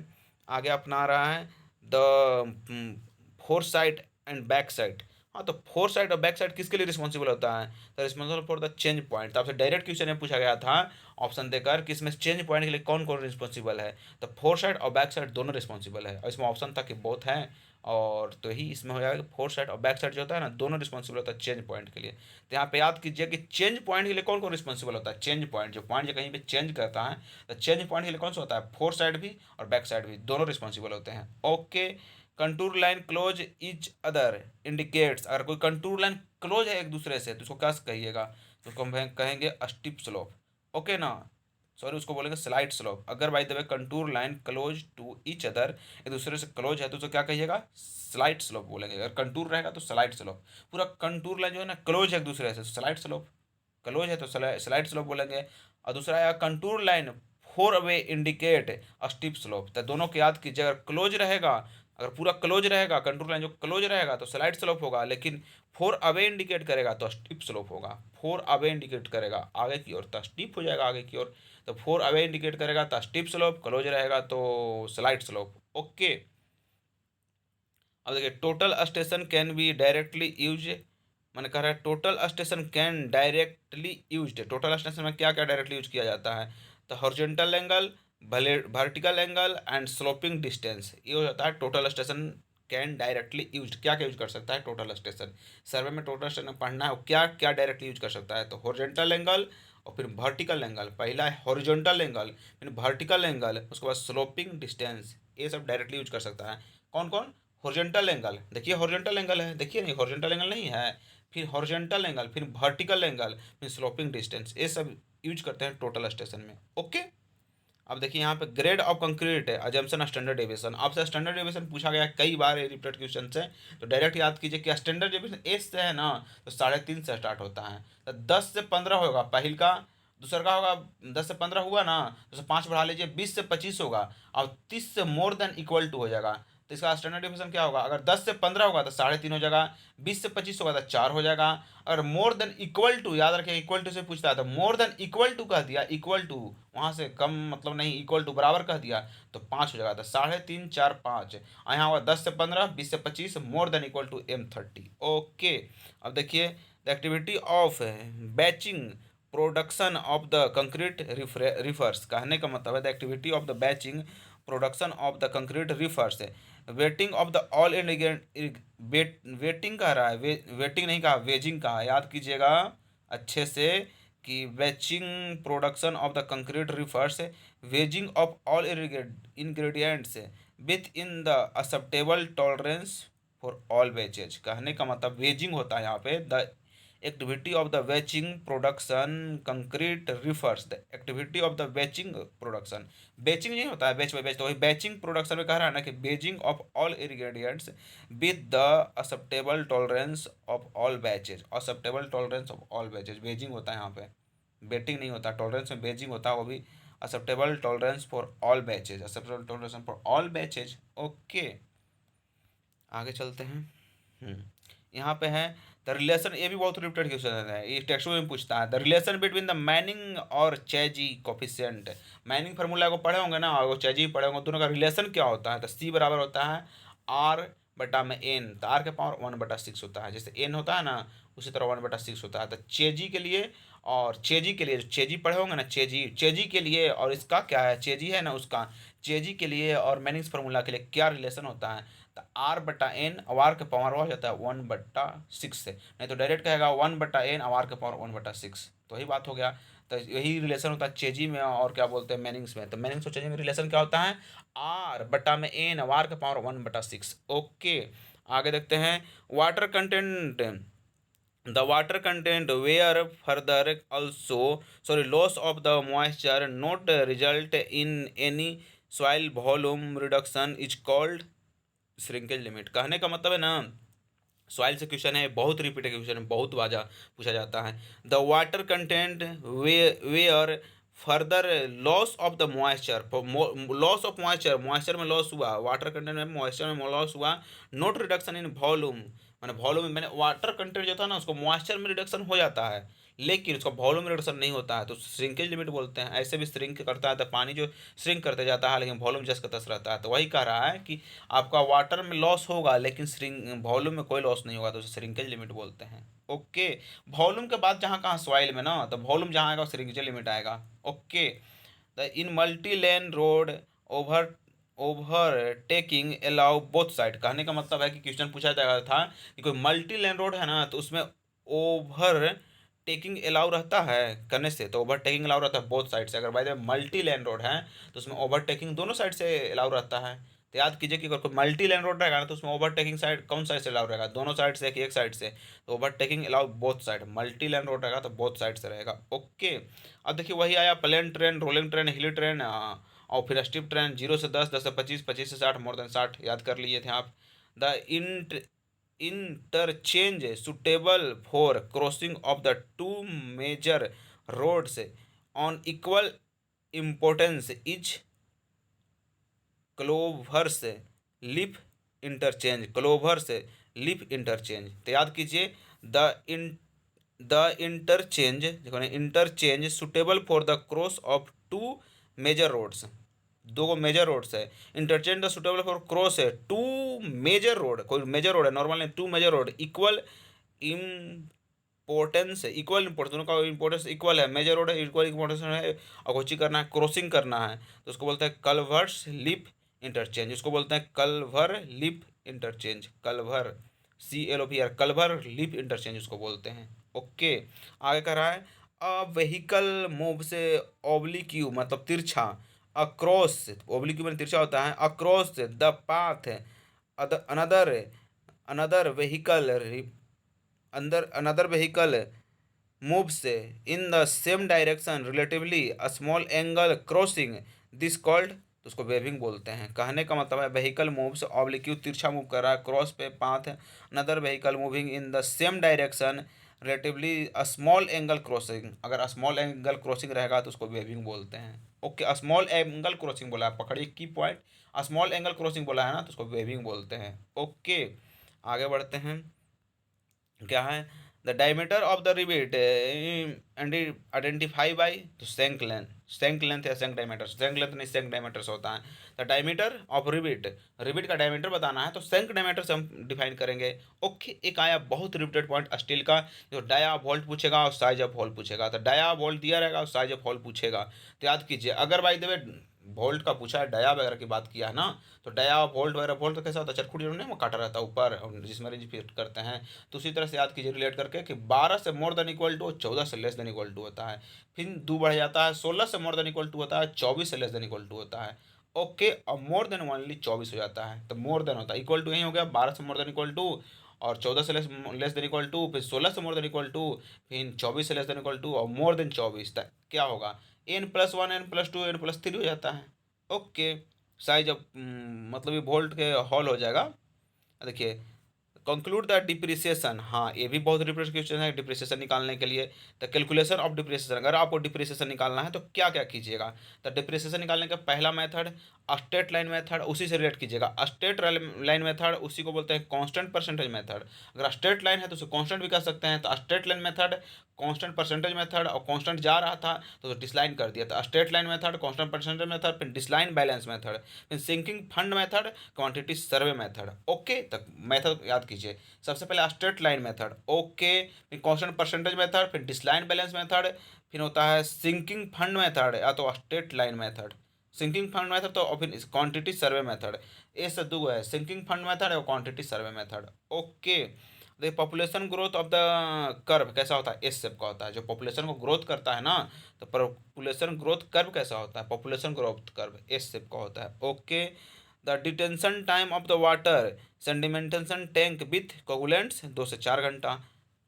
आगे अपना रहा है the four side and back side. हाँ, तो फोर साइड और बैक साइड किसके लिए रिस्पॉन्सिबल होता है, तो responsible for the change point. तो आपसे डायरेक्ट क्वेश्चन में पूछा गया था ऑप्शन देकर कि इसमें चेंज पॉइंट के लिए कौन कौन रिस्पॉन्सिबल है, तो फोर साइड और बैक साइड दोनों रिस्पॉन्सिबल है। और इसमें ऑप्शन था कि बोथ हैं, और तो ही इसमें हो जाएगा फोर साइड और बैक साइड जो होता है ना दोनों रिस्पॉन्सिबल होता है चेंज पॉइंट के लिए। तो यहाँ पे याद कीजिए कि चेंज पॉइंट के लिए कौन कौन रिस्पॉन्सिबल होता है। चेंज पॉइंट, जो पॉइंट जो कहीं पे चेंज करता है, तो चेंज पॉइंट के लिए कौन सा होता है, फोर साइड भी और बैक साइड भी दोनों रिस्पॉन्सिबल होते हैं। Okay, contour line close each other indicates. अगर कोई कंटूर लाइन क्लोज है एक दूसरे से तो उसको क्या कहिएगा, तो उसको हम कहेंगे स्टीप स्लोप। ओके ना, सॉरी उसको बोलेंगे स्लाइड स्लोप। अगर by the way contour line close to each other, एक दूसरे से क्लोज है तो उसको क्या कहिएगा, स्लाइड स्लोप बोलेंगे। अगर कंटूर रहेगा तो स्लाइड स्लोप। पूरा कंटूर लाइन जो है ना क्लोज है एक दूसरे से, स्लाइड स्लोप। क्लोज है तो स्लाइड स्लोप बोलेंगे। और दूसरा है contour line four away indicate steep slope. तो दोनों को याद कीजिए, अगर क्लोज रहेगा, अगर पूरा क्लोज रहेगा, कंटूर लाइन जो क्लोज रहेगा तो स्लाइड स्लोप होगा, लेकिन फोर अवे इंडिकेट करेगा तो स्टीप स्लोप होगा। फोर अवे इंडिकेट करेगा आगे की ओर तो स्टीप हो जाएगा आगे की ओर। तो फोर अवे इंडिकेट करेगा तो स्टीप स्लोप, क्लोज रहेगा तो स्लाइड स्लोप। ओके, अब देखिए total station can be directly use. मैंने कहा है total station can directly use. Total station में क्या क्या डायरेक्टली यूज किया जाता है, तो horizontal angle, vertical angle and sloping distance, ये हो जाता है total station can directly use. क्या क्या यूज कर सकता है टोटल स्टेशन, सर्वे में टोटल स्टेशन पढ़ना है, क्या क्या डायरेक्टली यूज कर सकता है, तो हॉरिजॉन्टल एंगल और फिर वर्टिकल एंगल। पहला है हॉरिजॉन्टल एंगल, फिर वर्टिकल एंगल, उसके बाद स्लोपिंग डिस्टेंस, ये सब डायरेक्टली यूज कर सकता है। कौन कौन, हॉरिजॉन्टल एंगल, देखिए हॉरिजॉन्टल एंगल है, देखिए नहीं हॉरिजॉन्टल एंगल नहीं है, फिर हॉरिजॉन्टल एंगल, फिर वर्टिकल एंगल, फिर स्लोपिंग डिस्टेंस, ये सब यूज करते हैं टोटल स्टेशन में। ओके, अब देखिए यहाँ पे ग्रेड ऑफ कंक्रीट है, अजम्पशन स्टैंडर्ड डेविएशन। आपसे स्टैंडर्ड डेविएशन पूछा गया कई बार रिपीटेड क्वेश्चन से, तो डायरेक्ट याद कीजिए कि स्टैंडर्ड डेविएशन एस से है ना तो 3.5 से स्टार्ट होता है। तो 10 से 15 होगा पहल का, दूसरा का होगा 10 से 15 हुआ ना तो 5 बढ़ा लीजिए 20 से 25 होगा, और 30 से मोर देन इक्वल टू हो जाएगा। तो इसका स्टैंडर्ड डेविएशन क्या होगा, अगर 10 से 15 होगा तो 3.5 हो जाएगा, 20 से 25 होगा तो 4 हो जाएगा, अगर मोर देन इक्वल टू, याद रखिए इक्वल टू से पूछता है तो मोर देन इक्वल टू कह दिया, इक्वल टू वहाँ से कम मतलब नहीं, इक्वल टू बराबर कह दिया तो 5 हो जाएगा। तो 3.5 4 5, और यहाँ होगा 10 से 15, 20 से 25, more than equal to M30। Okay, अब देखिए the activity of batching production of the concrete refers, कहने का मतलब है the activity of the batching production of the concrete refers weighting of the all ingredient. Weighting कह रहा है, waiting नहीं कहा, वेजिंग कहा, याद कीजिएगा अच्छे से कि batching production of the concrete refers weighing of all ingredients within the acceptable tolerance for all wages. कहने का मतलब वेजिंग होता है यहाँ पे the activity of the batching production concrete refers the activity of the batching production. Batching नहीं होता है बेच में बेच, तो वही बेचिंग प्रोडक्शन में कह रहा है ना कि Beijing of all ingredients with the acceptable tolerance of all batches. Acceptable tolerance of all batches Beijing होता है यहाँ पे, बेटिंग नहीं होता, टॉलरेंस में बेजिंग होता है, वो भी acceptable tolerance for all batches, acceptable tolerance for all batches. Okay, आगे चलते हैं। यहाँ पे है द रिलेशन, ये भी बहुत रिपीटेड क्वेश्चन है, ये टेक्स्ट में पूछता है the relation between the Manning और चेजी कोफिशिएंट। मैनिंग फार्मूला को पढ़े होंगे ना, और चेजी पढ़े होंगे, दोनों का रिलेशन क्या होता है, तो C बराबर होता है R बटा में N, तो R के पावर 1/6 होता है। जैसे N होता है ना उसी तरह 1/6 होता है। तो चेजी के लिए और चेजी के लिए, जो चेजी पढ़े होंगे ना, चेजी चेजी के लिए और इसका क्या है, चेजी है ना उसका, चेजी के लिए और मैनिंग्स फार्मूला के लिए क्या रिलेशन होता है, तो R/N, आर के पावर हो जाता है 1/6 से, नहीं तो डायरेक्ट कहेगा 1/N आर के पावर 1/6, तो वही बात हो गया। तो यही रिलेशन होता है चेजी में और क्या बोलते हैं मैनिंग्स में। तो मैनिंग्स और चेजी में रिलेशन क्या होता है, R/N आर के पावर 1/6। ओके, आगे देखते हैं water content. The water content where further also loss of the moisture not result in any soil volume reduction is called shrinkage limit. कहने का मतलब है ना, सॉइल से क्वेश्चन है, बहुत रिपीटेड क्वेश्चन है, बहुत बाजा पूछा जाता है। The water content where further loss of the moisture, loss of moisture, moisture में लॉस हुआ, वाटर कंटेंट में मॉइस्चर में लॉस हुआ, नोट रिडक्शन इन वॉल्यूम, मैंने वॉल्यूम में, मैंने वाटर कंटेंट जो था ना उसको मॉइस्चर में रिडक्शन हो जाता है लेकिन उसका वॉल्यूम रिडक्शन नहीं होता है, तो श्रिंकेज लिमिट बोलते हैं। ऐसे भी श्रिंक करता है, तो पानी जो श्रिंक करते जाता है लेकिन वॉल्यूम जस का तस रहता है। तो वही कह रहा है कि आपका वाटर में लॉस होगा लेकिन वॉल्यूम में कोई लॉस नहीं होगा, तो उसे श्रिंकेज लिमिट बोलते हैं। ओके, वॉल्यूम के बाद जहाँ कहाँ सॉइल में ना, तो वॉल्यूम जहाँ आएगा श्रिंकेज लिमिट आएगा। Okay, the in multi lane road over overtaking allow both side, कहने का मतलब है कि क्वेश्चन पूछा जाता था कि कोई मल्टी लेन रोड है ना, तो उसमें ओवर टेकिंग अलाउ रहता है करने से, तो ओवरटेकिंग अलाउ रहता है बोथ साइड से। अगर by the multi lane road है तो उसमें ओवरटेकिंग दोनों साइड से अलाउ रहता है। तो याद कीजिए कि अगर कोई मल्टी लेन रोड रहेगा ना, तो उसमें ओवरटेकिंग साइड कौन साइड से अलाउ रहेगा, दोनों साइड से कि एक साइड से, तो overtaking allow both side. Multi lane road रहेगा तो बोथ साइड से रहेगा। ओके, अब देखिए वही आया प्लेन ट्रेन, रोलिंग ट्रेन, हिली ट्रेन और फिर स्टीप ट्रेन। 0 से 10, 10 से 25, 25 से 60, मोर देन 60 याद कर लिए थे आप। The interchange suitable for crossing of the two major roads on equal importance is cloverleaf interchange, cloverleaf interchange. तो याद कीजिए the interchange suitable for the cross of two major roads, दो major roads है, interchange the suitable for cross है two major road, कोई major road है normal नहीं, two major road equal importance है, इक्वल इम्पोर्टेंस, दोनों का इम्पोर्टेंस इक्वल है, मेजर रोड है इक्वल इम्पोर्टेंस है और कोची करना है, क्रॉसिंग करना है, तो उसको बोलते हैं कल्वर्स लिप इंटरचेंज, उसको बोलते हैं culture lip interchange, culture CLOVR, culture lip interchange उसको बोलते हैं। ओके, आगे कह रहा है अ व्हीकल मूव से ऑब्लिक्यू मतलब तिरछा, अक्रॉस, ओब्लिक्यू में तिरछा होता है, across the path another another vehicle another another vehicle moves in the same direction relatively a small angle crossing this called, तो उसको वेविंग बोलते हैं। कहने का मतलब है व्हीकल मूव्स ऑब्लिक्यू तिरछा मूव कर रहा है, क्रॉस पे path another vehicle moving in the same direction relatively a small angle crossing, अगर स्मॉल एंगल क्रॉसिंग रहेगा तो उसको वेविंग बोलते हैं। ओके, स्मॉल एंगल क्रॉसिंग बोला है, पकड़िए की पॉइंट, स्मॉल एंगल क्रॉसिंग बोला है ना, तो उसको वेविंग बोलते हैं। ओके, आगे बढ़ते हैं, क्या है the diameter of the रिबिट identify by, तो सेंक लेंथ, सेंक लेंथ या सेंक डायमीटर, सेंक लेंथ नहीं सेंक डायमीटर से होता है। द डायमीटर ऑफ रिबिट, रिबिट का डायमीटर बताना है तो सेंक डायमीटर से हम डिफाइन करेंगे। ओके, एक आया बहुत रिपीटेड पॉइंट स्टील का, जो डाया वोल्ट पूछेगा और साइज ऑफ होल पूछेगा, तो डाया वोल्ट दिया रहेगा और साइज ऑफ होल पूछेगा। तो याद कीजिए अगर बाई द वे वोल्ट का पूछा है, डाया वगैरह की बात किया है ना, तो डाया वोल्ट वगैरह, वोल्ट तो कैसा होता है चरखुड़ी में वो काटा रहता है ऊपर जिसमें रेंज फिट करते हैं, तो उसी तरह से याद कीजिए रिलेट करके कि 12 से मोर देन इक्वल टू 14 से लेस देन इक्वल टू होता है, फिर 2 बढ़ जाता है, 16 से मोर देन इक्वल टू होता है, 24 से लेस देन इक्वल टू होता है। ओके, और मोर देन ओनली 24 हो जाता है, तो मोर देन होता है, इक्वल टू यही हो गया 12 से मोर देन इक्वल टू और 14 से लेस देन इक्वल टू, फिर 16 से मोर देन इक्वल टू, फिर 24 से लेस देन इक्वल टू और मोर देन 24 तक क्या होगा, n+1 n+2 n+3 हो जाता है। ओके, साइज ऑफ मतलब ये वोल्ट के हॉल हो जाएगा। देखिए कंक्लूड द डिप्रिसिएशन, हाँ ये भी बहुत रिपीटेड क्वेश्चन है डिप्रिसिएशन निकालने के लिए। तो कैलकुलेशन ऑफ डिप्रिसिएशन, अगर आपको डिप्रिसिएशन निकालना है तो क्या क्या कीजिएगा, तो डिप्रिसिएशन निकालने का पहला मेथड स्ट्रेट लाइन मेथड, उसी से रिलेट कीजिएगा। स्ट्रेट लाइन मेथड उसी को बोलते हैं कांस्टेंट परसेंटेज मेथड, अगर स्ट्रेट लाइन है तो उसे कांस्टेंट भी कर सकते हैं, तो straight line method constant percentage method और कांस्टेंट जा रहा था तो डिसलाइन कर दिया था। Straight line method, constant percentage method, फिर डिसलाइन बैलेंस मेथड, फिर sinking fund method, quantity survey method. Okay, तक मेथड याद कीजिए। सबसे पहले स्ट्रेट लाइन मेथड, ओके, फिर कांस्टेंट परसेंटेज मेथड, फिर डिसलाइन बैलेंस मेथड, फिर होता है सिंकिंग फंड मेथड या तो straight line method. Sinking fund method तो और फिर क्वांटिटी सर्वे मेथड। ये सब दो है, सिंकिंग फंड मेथड और क्वांटिटी सर्वे मेथड। ओके, देखिए population growth of the curve कैसा होता है, एस शेप का होता है। जो पॉपुलेशन को ग्रोथ करता है ना, तो पॉपुलेशन ग्रोथ कर्व कैसा होता है, population growth curve S shape का होता है। Okay, the detention time of the water sedimentation tank with coagulants 2 से 4 घंटा।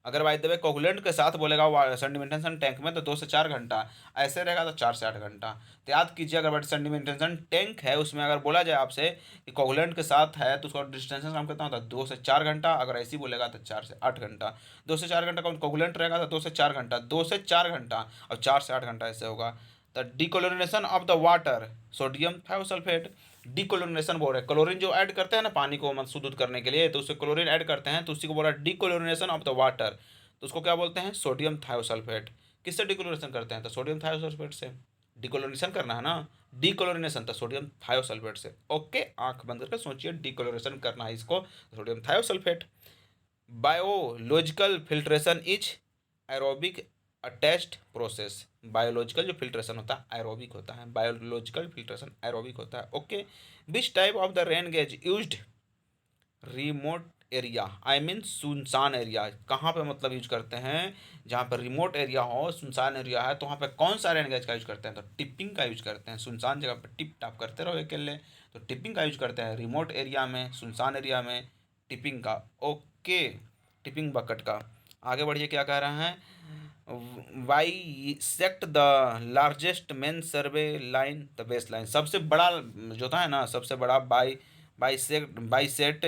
अगर बाय द वे कोगुलेंट के साथ बोलेगा सेडिमेंटेशन टैंक में तो 2 से 4 घंटा, ऐसे रहेगा तो 4 से 8 घंटा। तो याद कीजिए, अगर सेडिमेंटेशन टैंक है उसमें अगर बोला जाए आपसे कि कोगुलेंट के साथ है तो उसका डिस्टेंस काम कितना होता है, 2 से 4 घंटा। अगर ऐसे ही बोलेगा तो 4 से 8 घंटा। 2 से 4 घंटा कौन कोगुलेंट रहेगा तो 2 से 4 घंटा, 2 से 4 घंटा और 4 से 8 घंटा ऐसे होगा। The dechlorination of the water sodium thiosulphate. Dechlorination बोल रहे हैं, क्लोरीन जो ऐड करते हैं ना पानी को शुद्ध करने के लिए, तो उससे क्लोरीन ऐड करते हैं तो उसी को बोला डिक्लोरिनेशन ऑफ द वाटर। तो उसको क्या बोलते हैं, सोडियम थायोसल्फेट। किससे डिक्लोरिनेशन करते हैं, तो सोडियम थायोसल्फेट से। डिक्लोरिनेशन करना है ना, डिक्लोरिनेशन तो सोडियम थायोसल्फेट से। ओके, आंख बंद करके सोचिए, डिक्लोरिनेशन करना है इसको, sodium thiosulphate. Biological filtration is aerobic attached process. Biological जो फिल्ट्रेशन होता है एरोबिक होता है, बायोलॉजिकल फिल्ट्रेशन एरोबिक होता है। Okay, which type of the rain gauge used remote area, I mean सुनसान एरिया। कहाँ पे मतलब यूज करते हैं, जहाँ पर रिमोट एरिया हो, सुनसान एरिया है, तो वहाँ पे कौन सा रेन गेज का यूज करते हैं, तो टिपिंग का यूज करते हैं। सुनसान जगह पर टिप टाप करते रहो अकेले, तो टिपिंग का यूज करते हैं रिमोट एरिया में, सुनसान एरिया में टिपिंग का। ओके, टिपिंग बकेट का। आगे बढ़िए, क्या कह रहे हैं, bisect the largest main survey line the base line. सबसे बड़ा जो होता है ना, सबसे बड़ा bisect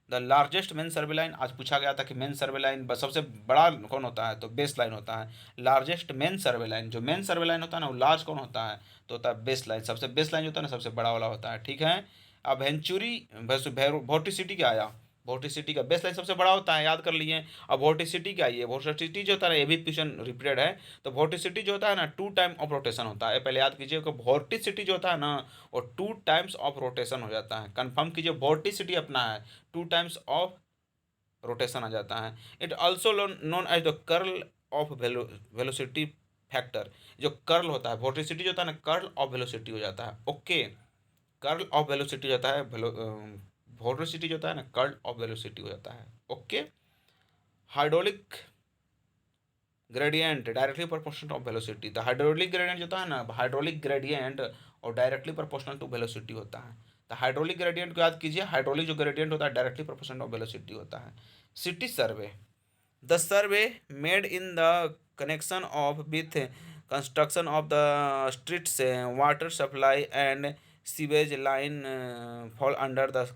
the largest main survey line. आज पूछा गया था कि मेन सर्वे लाइन सबसे बड़ा कौन होता है, तो बेस लाइन होता है। लार्जेस्ट मेन सर्वे लाइन, जो मेन सर्वे लाइन होता है ना वो लार्ज कौन होता है, तो होता है बेस लाइन। सबसे बेस लाइन जो होता है ना सबसे बड़ा वाला होता है। ठीक है, अब वेंचुरी वोर्टिसिटी क्या आया, वोर्टिसिटी का बेस लाइन सबसे बड़ा होता है, याद कर लिए। अब वोर्टिसिटी क्या है, वोर्टिसिटी जो होता है ये भी क्वेश्चन रिपीटेड है। तो वोर्टिसिटी जो होता है ना 2 टाइम ऑफ रोटेशन होता है। पहले याद कीजिए कि वोर्टिसिटी जो होता है ना वो 2 टाइम्स ऑफ रोटेशन हो जाता है। कंफर्म कीजिए, वोर्टिसिटी अपना है 2 टाइम्स ऑफ रोटेशन आ जाता है। It also known as the curl of velocity factor. जो कर्ल होता है, वोर्टिसिटी जो होता है ना कर्ल ऑफ वेलोसिटी हो जाता है। ओके, कर्ल ऑफ वेलोसिटी जाता है, वेलोसिटी जो होता है ना कर्ल ऑफ वेलोसिटी हो जाता है। Okay, hydraulic gradient directly proportional to velocity. The hydraulic gradient जो होता है ना, हाइड्रोलिक ग्रेडियंट और डायरेक्टली प्रोपोर्शनल टू वेलोसिटी होता है। तो हाइड्रोलिक ग्रेडियंट को याद कीजिए, हाइड्रोलिक जो ग्रेडियंट होता है डायरेक्टली प्रोपोर्शनल टू वेलोसिटी होता है। City survey, the survey made in the connection of with construction of the streets water supply and sewage line fall under the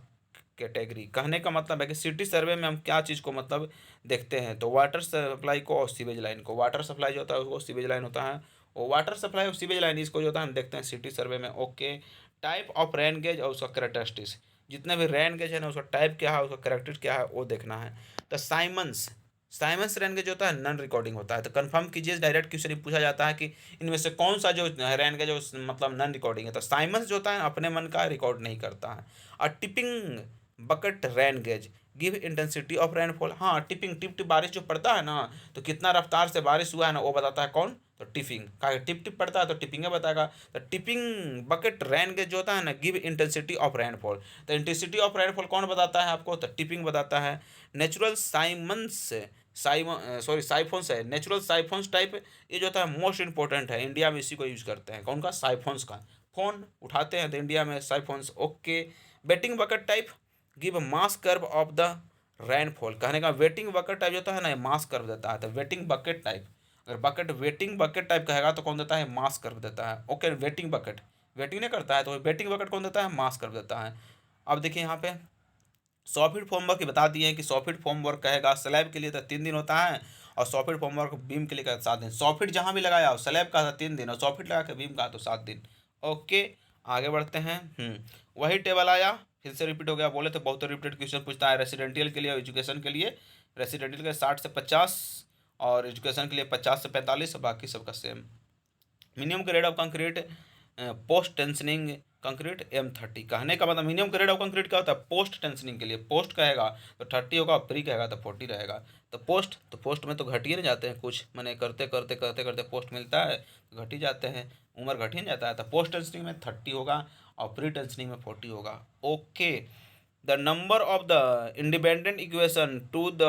category. कहने का मतलब है कि सिटी सर्वे में हम क्या चीज़ को मतलब देखते हैं, तो वाटर सप्लाई को और सीवेज लाइन को। वाटर सप्लाई जो होता है वो सीवेज लाइन होता है, वो वाटर सप्लाई और सीवेज लाइन इसको जो होता है हम देखते हैं सिटी सर्वे में। Okay, type of rain gauge और उसका करेक्टरिस्टिक्स। जितने भी रेन गेज है ना उसका टाइप क्या है, उसका करेक्टरिस्टिक्स क्या है वो देखना है। तो साइमंस रेन गेज जो होता है नॉन रिकॉर्डिंग होता है। तो कंफर्म कीजिए, डायरेक्ट क्वेश्चन पूछा जाता है कि इनमें से कौन सा जो रेन गेज जो मतलब नॉन रिकॉर्डिंग है, तो साइमंस जो होता है अपने मन का रिकॉर्ड नहीं करता है। और tipping bucket rain gauge give intensity of rainfall. हाँ, टिपिंग टिप टिप बारिश जो पड़ता है ना, तो कितना रफ्तार से बारिश हुआ है ना वो बताता है कौन, तो टिपिंग का। टिप टिप पड़ता है तो टिपिंग बताएगा। तो टिपिंग बकेट रेन गेज जो होता है ना गिव इंटेंसिटी ऑफ रेनफॉल। तो इंटेंसिटी ऑफ रेनफॉल कौन बताता है आपको, तो टिपिंग बताता है। नेचुरल साइफोन्स है, नेचुरल साइफोन्स टाइप। ये जो होता है मोस्ट इंपॉर्टेंट है, इंडिया में इसी को यूज करते हैं। कौन का, साइफोन्स का। फोन उठाते हैं तो इंडिया में siphons. Okay, weighting bucket type give mass curve of the rainfall. कहने का वेटिंग बकेट टाइप जो होता है ना मास कर्व देता है। तो वेटिंग बकेट टाइप, अगर बकेट वेटिंग बकेट टाइप कहेगा तो कौन देता है, मास कर्व देता है। ओके, वेटिंग बकेट वेटिंग नहीं करता है तो वेटिंग बकेट कौन देता है, मास कर्व देता है। अब देखिए यहाँ पे 100 फीट फॉर्मवर्क बता दिए हैं कि 100 फीट फॉर्मवर्क कहेगा स्लैब के लिए तो 3 दिन होता है, और 100 फीट फॉर्मवर्क बीम के लिए का 7 दिन। 100 फीट जहाँ भी लगाया हो, स्लैब का था 3 दिन और 100 फीट लगा के बीम का तो 7 दिन। ओके, आगे बढ़ते हैं। वही टेबल आया, फिर से रिपीट हो गया। बोले तो बहुत रिपीटेड क्वेश्चन पूछता है रेसिडेंटियल के लिए और एजुकेशन के लिए। रेसिडेंटियल के 60 से 50 और एजुकेशन के लिए 50 से 45, बाकी सबका same. Minimum grade of concrete post tensioning concrete M30। कहने का मतलब मिनिमम ग्रेड ऑफ कंक्रीट क्या होता है, पोस्ट टेंशनिंग के लिए। पोस्ट कहेगा तो 30 होगा, प्री कहेगा तो 40 रहेगा। तो पोस्ट में तो घट ही नहीं जाते हैं कुछ, मैंने करते करते करते करते पोस्ट मिलता है तो घट ही जाते हैं, उम्र घट ही नहीं जाता है। तो पोस्ट टेंशनिंग में 30 होगा और प्री टेंशनिंग में 40 होगा। Okay. The number of the independent equation two the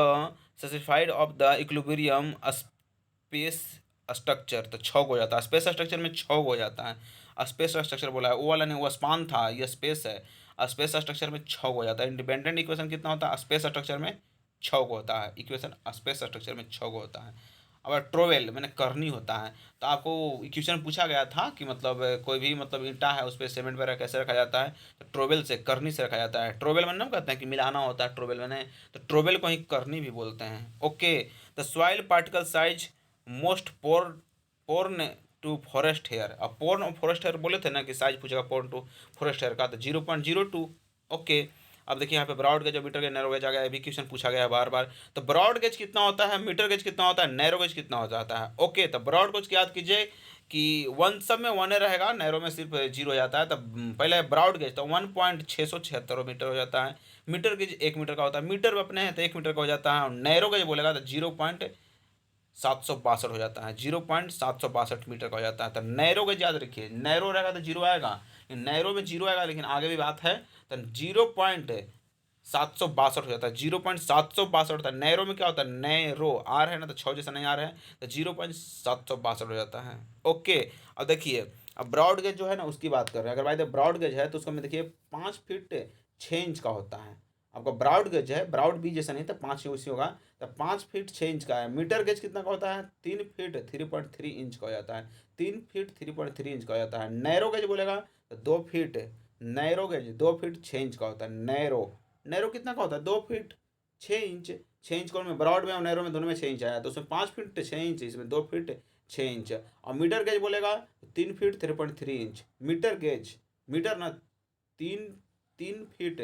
satisfied of the equilibrium space structure, तो 6 हो जाता है। स्पेस स्ट्रक्चर में 6 हो जाता है। स्पेस स्ट्रक्चर बोला है, वो वाला नहीं, वो स्पान था, ये स्पेस है। स्पेस स्ट्रक्चर में 6 हो जाता है। इंडिपेंडेंट इक्वेशन कितना होता है, स्पेस स्ट्रक्चर में 6 होता है। इक्वेशन स्पेस स्ट्रक्चर में 6 होता है। अब ट्रोवेल मैंने करनी होता है, तो आपको इक्वेशन पूछा गया था कि मतलब कोई भी मतलब ईंटा है उस पर सीमेंट वगैरह कैसे रखा जाता है, तो ट्रोवेल से, करनी से रखा जाता है। ट्रोवेल मैंने हम कहते हैं कि मिलाना होता है ट्रोवेल मैंने, तो ट्रोवेल को ही करनी भी बोलते हैं। Okay. The soil particle size most porn to forest hair. अब पोर्न और फॉरेस्ट हेयर बोले थे ना कि साइज पूछेगा पोर्न टू फॉरेस्ट हेयर का, तो 0.02। ओके। अब देखिए यहाँ पे ब्रॉड गेज और मीटर गेज, नैरो गेज आ गया, ये भी क्वेश्चन पूछा गया है बार बार। तो ब्रॉड गेज कितना होता है, मीटर गेज कितना होता है, नैरो गेज कितना हो जाता है। ओके। तो ब्रॉड गेज याद कीजिए कि वन सब में 1 रहेगा, नैरो में सिर्फ 0 हो जाता है। तो पहले ब्रॉड गेज तो 1.676 मीटर हो जाता है। मीटर गेज 1 मीटर का होता है, मीटर अपने हैं तो 1 मीटर का हो जाता है। और नैरो गेज बोलेगा तो 0.762 हो जाता है, 0.762 मीटर का हो जाता है। तो नैरो गेज याद रखिए, नैरो रहेगा तो 0 आएगा, नैरो में 0 आएगा, लेकिन आगे भी बात है। तो 0.762 हो जाता है, 0.762 होता है। नैरो में क्या होता है, नैरो आर है ना, तो 6 जैसा नहीं आ रहा है, तो 0.762 हो जाता है। ओके। अब देखिए, अब ब्रॉड गेज जो है ना उसकी बात कर रहे हैं। अगर भाई ब्रॉड गेज है तो उसका में देखिए 5 फीट 6 इंच का होता है। आपका ब्रॉड गेज है, ब्रॉड बी जैसा नहीं, तो 5 उसी होगा, तो 5 फीट 6 इंच का है। मीटर गेज कितना का होता है, 3 फीट 3.3 इंच का हो जाता है, 3 फीट 3.3 इंच का हो जाता है। नैरो गेज बोलेगा तो 2 feet, narrow gauge 2 feet 6 inch का होता है। नैरो नैरो कितना का होता है, 2 फीट 6 इंच। 6 इंच कौन में, ब्रॉड में और नैरो में दोनों में 6 इंच आया, तो उसमें 5 फीट 6 इंच, इसमें 2 फीट 6 इंच। और मीटर गेज बोलेगा 3 feet 3.3 inch. Meter gauge, meter ना, 3 3 फीट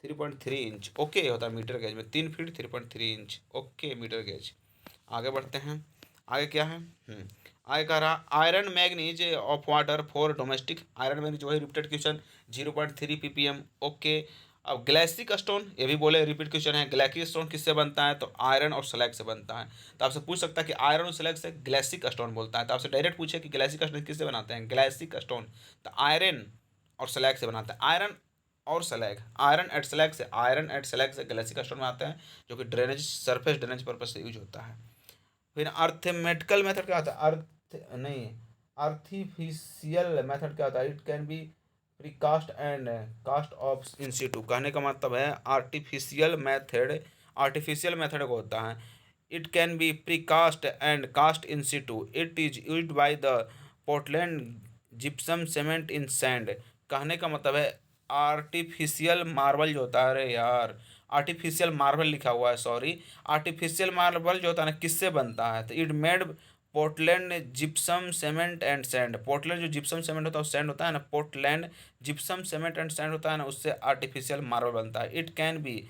3.3 इंच। ओके होता है मीटर गेज में 3 feet 3.3 inch. Okay meter gauge. आगे बढ़ते हैं, आगे क्या है, आगे कह रहा iron manganese of water for domestic. Iron manganese वही रिपीटेड क्वेश्चन, 0.3 ppm। ओके। अब ग्लेसिक स्टोन, ये भी बोले रिपीट क्वेश्चन है, ग्लेसिक स्टोन किससे बनता है, तो आयरन और स्लैग से बनता है। तो आपसे पूछ सकता है कि आयरन और स्लैग से ग्लेसिक स्टोन बोलता है, तो आपसे डायरेक्ट पूछे कि ग्लेसिक स्टोन किससे बनाते हैं, ग्लेसिक स्टोन तो आयरन और स्लैग से बनाते हैं। आयरन और स्लैग, आयरन एट स्लैग से ग्लेसिक स्टोन बनाते हैं, जो कि ड्रेनेज, सरफेस ड्रेनेज पर्पज से यूज होता है। फिर अर्थमेटिकल मेथड क्या होता है, अर्थ नहीं, आर्टिफिशियल मेथड क्या होता है, it can be precast and cast of in situ. कहने का मतलब है आर्टिफिशियल मेथड को होता है, it can be precast and cast in situ, it is used by the Portland gypsum cement in sand. कहने का मतलब है आर्टिफिशियल मार्बल जो होता है, अरे यार आर्टिफिशियल मार्बल लिखा हुआ है, सॉरी। आर्टिफिशियल मार्बल जो होता है ना किससे बनता है, तो it made Portland gypsum cement and sand. Portland जो जिप्सम सीमेंट होता है, सैंड होता है ना, Portland gypsum cement and sand होता है ना, उससे आर्टिफिशियल मार्बल बनता है। It can be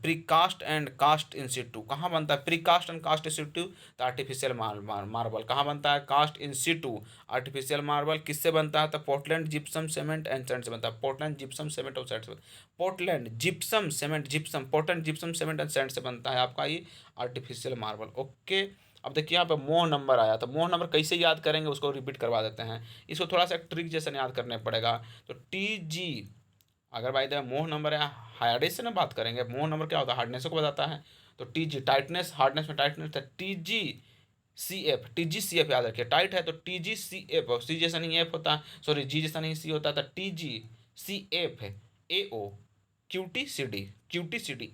precast and cast in situ. कहाँ बनता है, प्रीकास्ट एंड कास्ट इंसिटू, तो आर्टिफिशियल मार्बल कहाँ बनता है, कास्ट इंसिटू। आर्टिफिशियल मार्बल किससे बनता है, तो Portland gypsum cement and sand से बनता है। पोर्टलैंड जिप्सम सीमेंट और सैंड से, Portland gypsum cement, gypsum Portland gypsum cement and sand से बनता है आपका ये आर्टिफिशियल मार्बल। ओके। अब देखिए यहाँ पे मोह नंबर आया, तो मोह नंबर कैसे याद करेंगे उसको रिपीट करवा देते हैं। इसको थोड़ा सा ट्रिक जैसे याद करने पड़ेगा। तो TG, अगर भाई देखो मोह नंबर है, हार्डनेस से ना बात करेंगे, मोह नंबर क्या होता है, हार्डनेस को बताता है। तो TG टाइटनेस, हार्डनेस में टाइटनेस है, TGCF याद रखिए, टाइट है तो TGCF, सी जैसा नहीं एफ होता, सॉरी जी जैसा नहीं सी होता, तो TGCF है। AO QT CD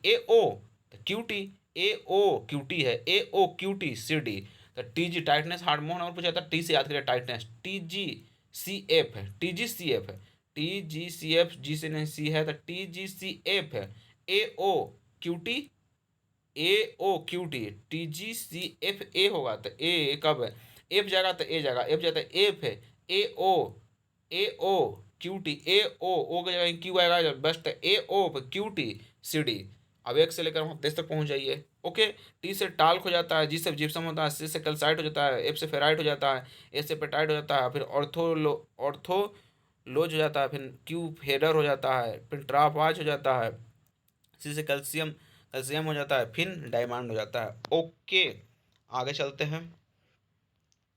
AO, तो QT AO QT है, AO QT CD। तो TG टाइटनेस, हार्ड मोह नंबर पूछा था, टी से याद करिए टाइटनेस, TGCF है, TGCF है, TGCF, जी से नहीं सी है, तो TGCF है। AO QT AO QT, TGCF A होगा, तो ए कब है, एफ जाएगा तो ए जाएगा, एफ जाता है एफ है, AO QT, AO ओ की जगह क्यू आएगा, बेस्ट AO QT CD। अब एक से लेकर वहाँ देश तक पहुँच जाइए। ओके, टी से टाल्क हो जाता है, जी से जिप्सम होता है, सी से कैल्साइट हो जाता है, एफ से फेराइट हो जाता है, ए से पेटाइट हो जाता है, फिर ऑर्थोलोज हो जाता है, फिर क्यू फेडर हो जाता है, फिर ट्रापाज हो जाता है, सी से कैल्शियम कैल्शियम हो जाता है, फिर डायमंड हो जाता है। ओके, आगे चलते हैं।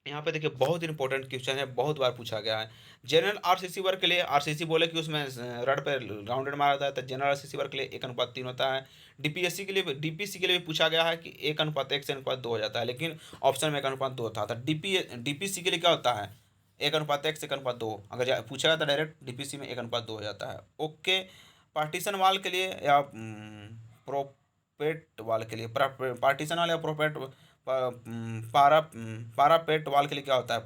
यहाँ पे देखिए बहुत इंपॉर्टेंट क्वेश्चन है, बहुत बार पूछा गया है। जनरल आरसीसी वर्क के लिए, आरसीसी बोले कि उसमें रड पे राउंडेड मारा जाता है, तो जनरल आरसीसी वर्क के लिए 1:3 होता है। डीपीएससी के लिए, डीपीसी के लिए भी पूछा गया है कि 1:1 से 1:2 हो जाता है, लेकिन ऑप्शन में 1:2 था। तो डीपीसी के लिए क्या होता है, 1:1 से 1:2। अगर पूछा जाता डायरेक्ट डीपीसी में 1:2 हो जाता है। ओके, पार्टीशन वाल के लिए या प्रोपेट वाल के लिए, पार्टीशन वाल या प्रोपेट पारापेट वाल के लिए क्या होता है,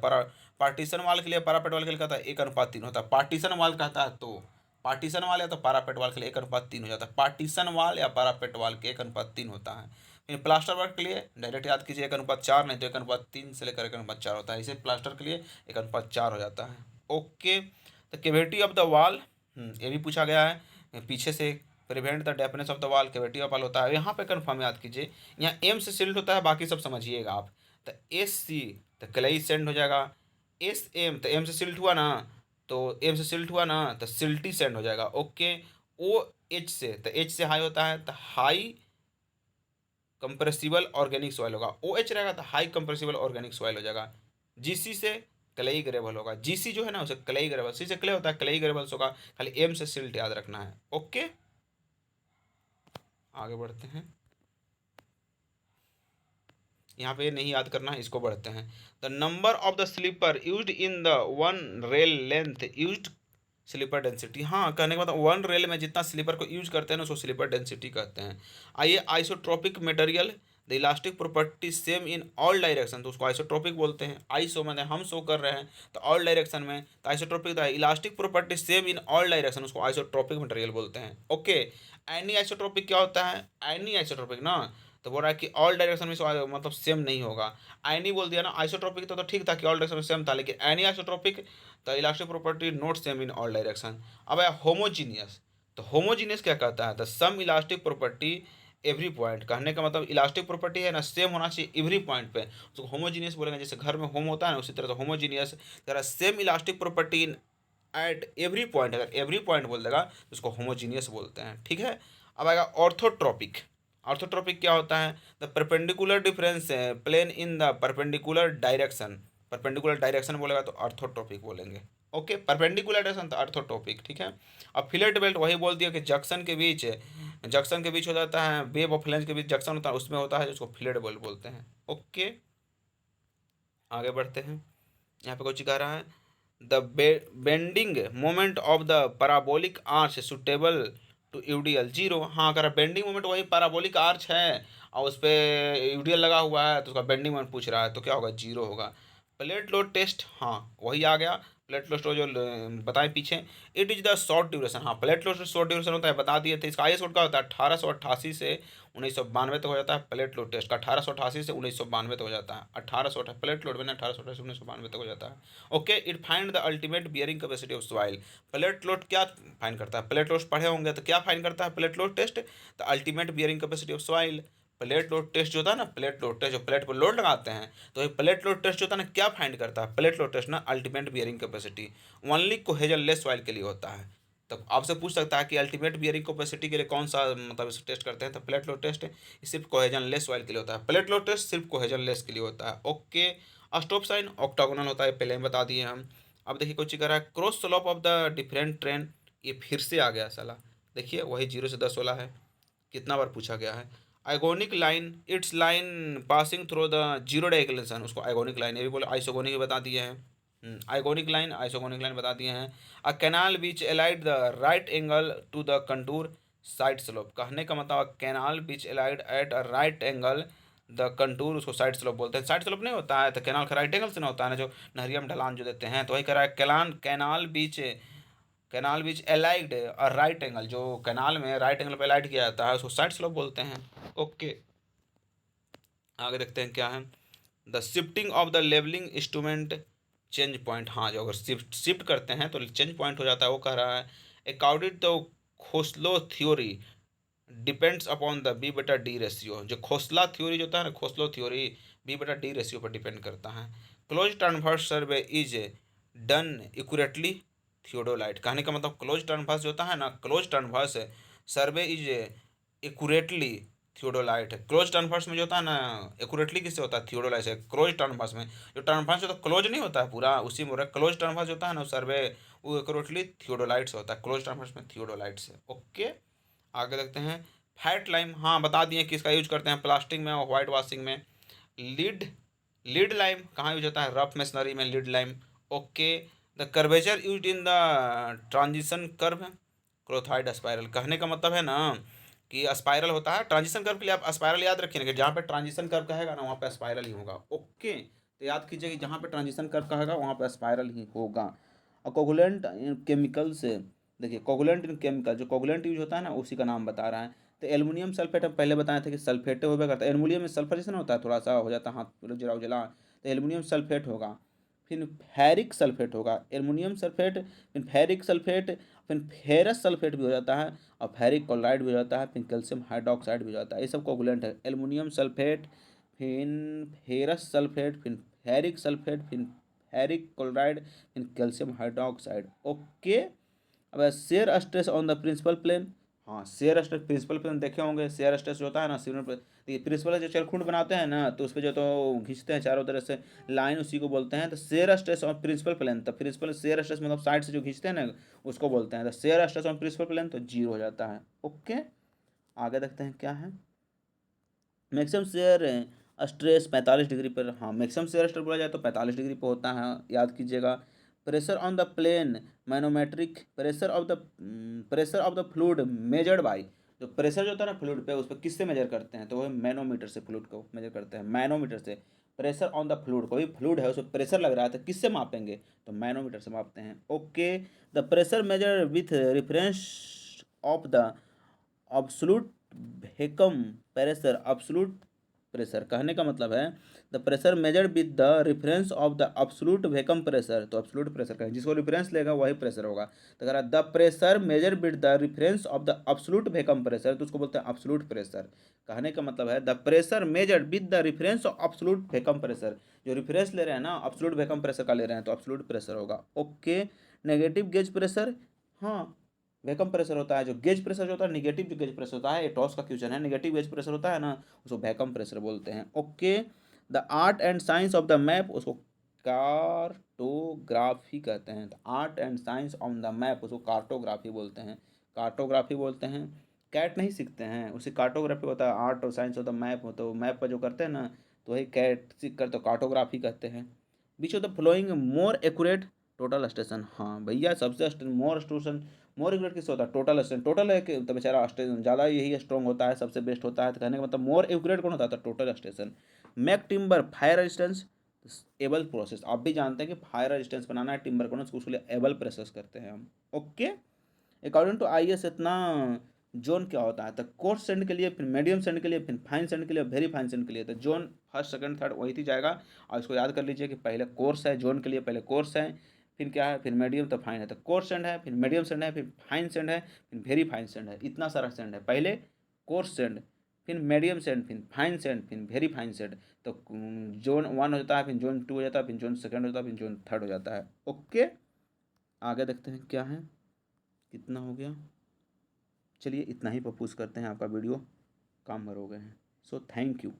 पार्टीशन वाल के लिए, पारापेट वाल के लिए क्या होता है, 1:3 होता है। पार्टीशन वाल कहता है तो पार्टीशन वाल या तो पारापेट वाल के लिए 1:3 हो जाता है। पार्टीशन वाल या पारापेट वाल के 1:3 होता है। फिर प्लास्टर वर्क के लिए डायरेक्ट याद कीजिए 1:4, नहीं तो 1:3 से लेकर 1:4 होता है। इसे प्लास्टर के लिए 1:4 हो जाता है। ओके, तो कैविटी ऑफ द वॉल, ये भी पूछा गया है पीछे से। Prevent the deafness of the wall, cavity of wall होता है। यहाँ पे कन्फर्म याद कीजिए, यहाँ एम से सिल्ट होता है, बाकी सब समझिएगा आप। तो एस सी तो क्लेई सेंड हो जाएगा, एस एम तो एम से सिल्ट हुआ ना, तो एम से सिल्ट हुआ ना तो सिल्टी सेंड हो जाएगा। ओके, ओ एच से तो एच से हाई होता है, तो हाई कंप्रेसिबल ऑर्गेनिक सॉइल होगा। ओ एच रहेगा तो हाई कंप्रेसिबल ऑर्गेनिक सॉइल हो जाएगा। जीसी से क्लेई ग्रेवल होगा, जीसी जो है ना उसे क्लेई ग्रेवल, सी से क्ले होता है, क्लेई ग्रेवल्स होगा। खाली एम से सिल्ट याद रखना है। ओके, आगे बढ़ते हैं। यहाँ पे नहीं याद करना है, इसको बढ़ते हैं। The number of the sleeper used in the one rail length used sleeper density. हाँ, कहने का मतलब वन रेल में जितना स्लीपर को यूज करते हैं ना उसको स्लीपर डेंसिटी कहते हैं। आइए, isotropic material the elastic property same in all direction, तो उसको आइसोट्रोपिक बोलते हैं। आइसो मैंने हम शो कर रहे हैं तो ऑल डायरेक्शन में, तो isotropic the elastic property same in all direction, उसको आइसोट्रोपिक मटेरियल बोलते हैं। ओके, एनी आइसोट्रोपिक क्या होता है, एनी आइसोट्रोपिक ना, तो बोल रहा है कि ऑल डायरेक्शन में मतलब सेम नहीं होगा। आयनी बोल दिया ना, आइसोट्रोपिक तो ठीक था कि ऑल डायरेक्शन में सेम था, लेकिन anisotropic the elastic property not same in all direction. अब है होमोजीनियस, तो होमोजीनियस क्या कहता है, the same elastic property every point. कहने का मतलब इलास्टिक प्रॉपर्टी है ना सेम होना चाहिए एवरी पॉइंट पे, उसको होमोजीनियस बोलेंगे। जैसे घर में होम होता है ना, उसी तरह से होमोजीनियस तरह same elastic property in at every point. अगर एवरी पॉइंट बोल देगा तो उसको होमोजीनियस बोलते हैं। ठीक है, अब आएगा ऑर्थोट्रोपिक। ऑर्थोट्रोपिक क्या होता है, the perpendicular difference plane in the perpendicular direction. Perpendicular direction बोलेगा तो ऑर्थोट्रोपिक बोलेंगे। ओके, परपेंडिकुलर डायरेक्शन तो ऑर्थोट्रोपिक। ठीक है, अब फिलेट बेल्ट वही बोल दिया कि जंक्शन के बीच हो जाता है, वेव ऑफ लेंथ के बीच जंक्शन होता है, उसमें होता है, जिसको फिलेट बेल्ट बोलते हैं। ओके, आगे बढ़ते हैं। यहाँ पे कुछ कह रहा है, the bending moment of the parabolic arch suitable to UDL zero. हाँ, अगर बेंडिंग मोमेंट वही पैराबोलिक आर्च है और उस पर यूडीएल लगा हुआ है, तो उसका बेंडिंग मोमेंट पूछ रहा है, तो क्या होगा, जीरो होगा। प्लेट लोड टेस्ट, हाँ वही आ गया। प्लेट लोड जो बताए पीछे, it is the short duration. हाँ, प्लेट लोड शॉर्ट ड्यूरेशन होता है, बता दिए थे। इसका आईएस कोड का होता है 1888 से 1992 तक हो जाता है। प्लेट लोड टेस्ट का 1888 से 1992 तक हो जाता है। 1800 प्लेट लोड मैंने 1888 से 1992 तक हो जाता है। Okay, it find the ultimate bearing capacity of soil. Plate load क्या फाइंड करता है, प्लेट लोड पढ़े होंगे तो क्या फाइंड करता है plate load test, the ultimate bearing capacity of soil. Plate load test जो होता है ना, प्लेट लोड टेस्ट जो प्लेट पर लोड लगाते हैं, तो ये प्लेट लोड टेस्ट जो होता है ना क्या फाइंड करता है, प्लेट लोड टेस्ट ना ultimate bearing capacity only cohesion less soil के लिए होता है। तो आपसे पूछ सकता है कि अल्टीमेट बियरिंग कैपेसिटी के लिए कौन सा मतलब इसे टेस्ट करते हैं, तो प्लेट लोड टेस्ट सिर्फ कोहेजन लेस सॉइल के लिए होता है। प्लेट लोड टेस्ट सिर्फ कोहेजन लेस के लिए होता है। ओके, स्टॉप साइन ऑक्टागोनल होता है, पहले ही बता दिए हम। अब देखिए कुछ कह रहा है, cross slope of the different train, ये फिर से आ गया साला। देखिए वही 0 से 10 वाला है, कितना बार पूछा गया है। Agonic line, it's line passing through the zero declination, उसको आइगोनिक लाइन, ये भी बोले आइसोगोनिक बता दिए हैं। आइगोनिक लाइन आइसोगोनिक लाइन बता दिए हैं। A canal which aligned the right angle to the contour side slope. कहने का मतलब canal which aligned at a right angle the contour, उसको साइड स्लोप बोलते हैं। साइड स्लोप नहीं होता है तो कैनाल का राइट एंगल से ना होता है ना, जो नहरिया में ढलान जो देते हैं, तो वही कह रहा है कैनाल बीच एलाइड और राइट एंगल, जो कैनाल में राइट एंगल पे एलाइड किया जाता है उसको साइड स्लोप बोलते हैं। ओके, आगे देखते हैं क्या है। The shifting of the levelling instrument change point. हाँ, जो अगर शिफ्ट करते हैं तो चेंज पॉइंट हो जाता है, वो कह रहा है। According to Khosla theory depends upon the B बटा डी रेशियो। जो खोसला थ्योरी जो होता है ना, खोसलो थ्योरी बी बटा डी रेशियो पर डिपेंड करता है। Close traverse survey is done accurately theodolite. कहने का मतलब क्लोज ट्रांसवर्स जो होता है ना, close traverse survey is accurately theodolite है। क्लोज ट्रांसवर्स में जो होता है ना, एक्यूरेटली किससे होता है, थियोडोलाइट से। क्लोज ट्रांसवर्स में जो ट्रांसवर्स जो तो क्लोज नहीं होता है पूरा, उसी में क्लोज ट्रांसवर्स जो होता है ना सर्वे, वो एक्यूरेटली थियोडोलाइट से होता है। क्लोज ट्रांसवर्स में थियोडोलाइट से। ओके, आगे देखते हैं। फैट लाइम, हाँ बता दिए किसका यूज करते हैं, प्लास्टिक में और वाइट वॉशिंग में। लीड, लीड लाइम कहाँ यूज होता है, रफ मशीनरी में lead lime. Okay, the curvature use in the transition curve, clothoid spiral. कहने का मतलब है ना कि स्पाइरल होता है ट्रांजिशन कर्व के लिए। आप स्पाइरल याद रखिए कि जहाँ पे ट्रांजिशन कर्व कहेगा ना, वहाँ पे स्पाइरल ही होगा। ओके, तो याद कीजिए कि जहाँ पे ट्रांजिशन कर्व कहेगा वहाँ पे स्पाइरल ही होगा। और कोगुलेंट केमिकल से, देखिए कोगुलेंट इन केमिकल, जो कोगुलेंट यूज होता है ना उसी का नाम बता रहा है। तो एल्युमिनियम सल्फेट हम पहले बताए थे कि सल्फेट होगा करता है। एल्युमिनियम में सल्फर जैसा ना होता है, थोड़ा सा हो जाता है हाथ उजला उजला, तो एल्युमिनियम सल्फेट होगा। फिर फेरिक सल्फेट होगा, एल्युमिनियम सल्फेट, फिर फेरिक सल्फेट, फिर फेरस सल्फेट भी हो जाता है, और फेरिक क्लोराइड भी हो जाता है, फिर कैल्शियम हाइड्रोक्साइड भी हो जाता है। ये सब कोगुलेंट है। एल्युमिनियम सल्फेट, फिर फेरस सल्फेट, फिर फेरिक सल्फेट, फिर फेरिक क्लोराइड, फिर कैल्शियम हाइड्रोक्साइड। ओके, अब shear stress on the principal plane. हाँ, शेयर स्ट्रेस प्रिंसिपल प्लेन देखे होंगे। शेयर स्ट्रेस जो होता है ना, सिग्नल पर देखिए प्रिंसिपल जो चरखुंड बनाते हैं ना, तो उस पर जो तो खींचते हैं चारों तरफ से लाइन, उसी को बोलते हैं। तो shear stress on principal plane, तो प्रिंसिपल शेयर स्ट्रेस मतलब साइड से जो खींचते हैं ना, उसको बोलते हैं। तो shear stress on principal plane तो जीरो हो जाता है। ओके, आगे देखते हैं क्या है। मैक्सिमम शेयर स्ट्रेस 45 डिग्री पर, हाँ मैक्सिमम शेयर स्ट्रेस बोला जाए तो 45 डिग्री पर होता है, याद कीजिएगा। Pressure on the plane, manometric pressure of the fluid measured by, जो प्रेशर जो होता है ना फ्लूइड पे, उस पर किससे मेजर करते हैं, तो वही मैनोमीटर से फ्लूइड को मेजर करते हैं, मैनोमीटर से। प्रेशर ऑन द फ्लूइड, कोई फ्लूइड है उसमें प्रेशर लग रहा है, तो किससे मापेंगे, तो मैनोमीटर से मापते हैं। Okay, the pressure measure with reference of the absolute vacuum pressure, absolute pressure कहने का मतलब है the pressure measured with the reference of the absolute vacuum pressure. तो अब्सोलूट प्रेशर का जिसको रेफरेंस लेगा वही प्रेशर होगा। तो अगर the pressure measure with the reference of the absolute vacuum pressure, तो उसको बोलते हैं अब्सोलूट प्रेशर। कहने का मतलब है the pressure measured with the reference of absolute vacuum pressure. जो रेफरेंस ले रहे हैं ना अब्सोलूट वैक्यूम प्रेशर का ले रहे हैं, तो अब्सोलूट प्रेशर होगा। ओके, नेगेटिव गेज प्रेशर, हाँ वैक्यूम प्रेशर होता है। जो गेज प्रेशर जो होता है, निगेटिव जो गेज प्रेशर होता है, ये टॉस का क्वेश्चन है। निगेटिव गेज प्रेशर होता है ना, उसको वैक्यूम प्रेशर बोलते हैं। Okay, the art and science of the map, उसको कार्टोग्राफी कहते हैं। The art and science on the map, उसको कार्टोग्राफी बोलते हैं, कार्टोग्राफी बोलते हैं। कैट नहीं सीखते हैं, उसे कार्टोग्राफी होता है। आर्ट और साइंस ऑफ द मैप हो, तो मैप पर जो करते हैं ना, तो वही कैट सीख कर तो कार्टोग्राफी कहते हैं। Which of the flowing more accurate total station, हाँ भैया सबसे मोर स्टेशन, मोर एक्यूरेट किससे होता है, टोटल स्टेशन। टोटल है कि तो बेचारा स्टेशन ज़्यादा यही स्ट्रॉन्ग होता है, सबसे बेस्ट होता है। तो कहने का मतलब मोर एक्यूरेट कौन होता है, तो total station. Make timber fire resistance able process, आप भी जानते हैं कि फायर रेजिस्टेंस बनाना है टिम्बर को ना, उसके लिए एबल प्रोसेस करते हैं हम। Okay, according to I S इतना जोन क्या होता है, तो कोर्स सेंड के लिए, फिर मीडियम सेंड के लिए, फिर फाइन सेंड के लिए, वेरी फाइन सेंड के लिए। तो जोन फर्स्ट सेकंड थर्ड वही थी जाएगा। और इसको याद कर लीजिए कि पहले कोर्स है, जोन के लिए पहले कोर्स है, फिर क्या है, फिर मीडियम तो फाइन है। तो कोर्स सेंड है, फिर मीडियम सेंड है, फिर फाइन सेंड है, फिर वेरी फाइन सेंड है। इतना सारा सेंड है, पहले कोर्स सेंड, फिर मीडियम सेंड, फिर फाइन सेंड, फिर वेरी फाइन सेंड। तो जोन वन हो जाता है, फिर जोन टू हो जाता है, फिर जोन सेकंड हो जाता है, फिर जोन थर्ड हो जाता है। ओके, आगे देखते हैं क्या है, कितना हो गया। चलिए इतना ही पपूस करते हैं, आपका वीडियो काम भर हो गए हैं। So thank you.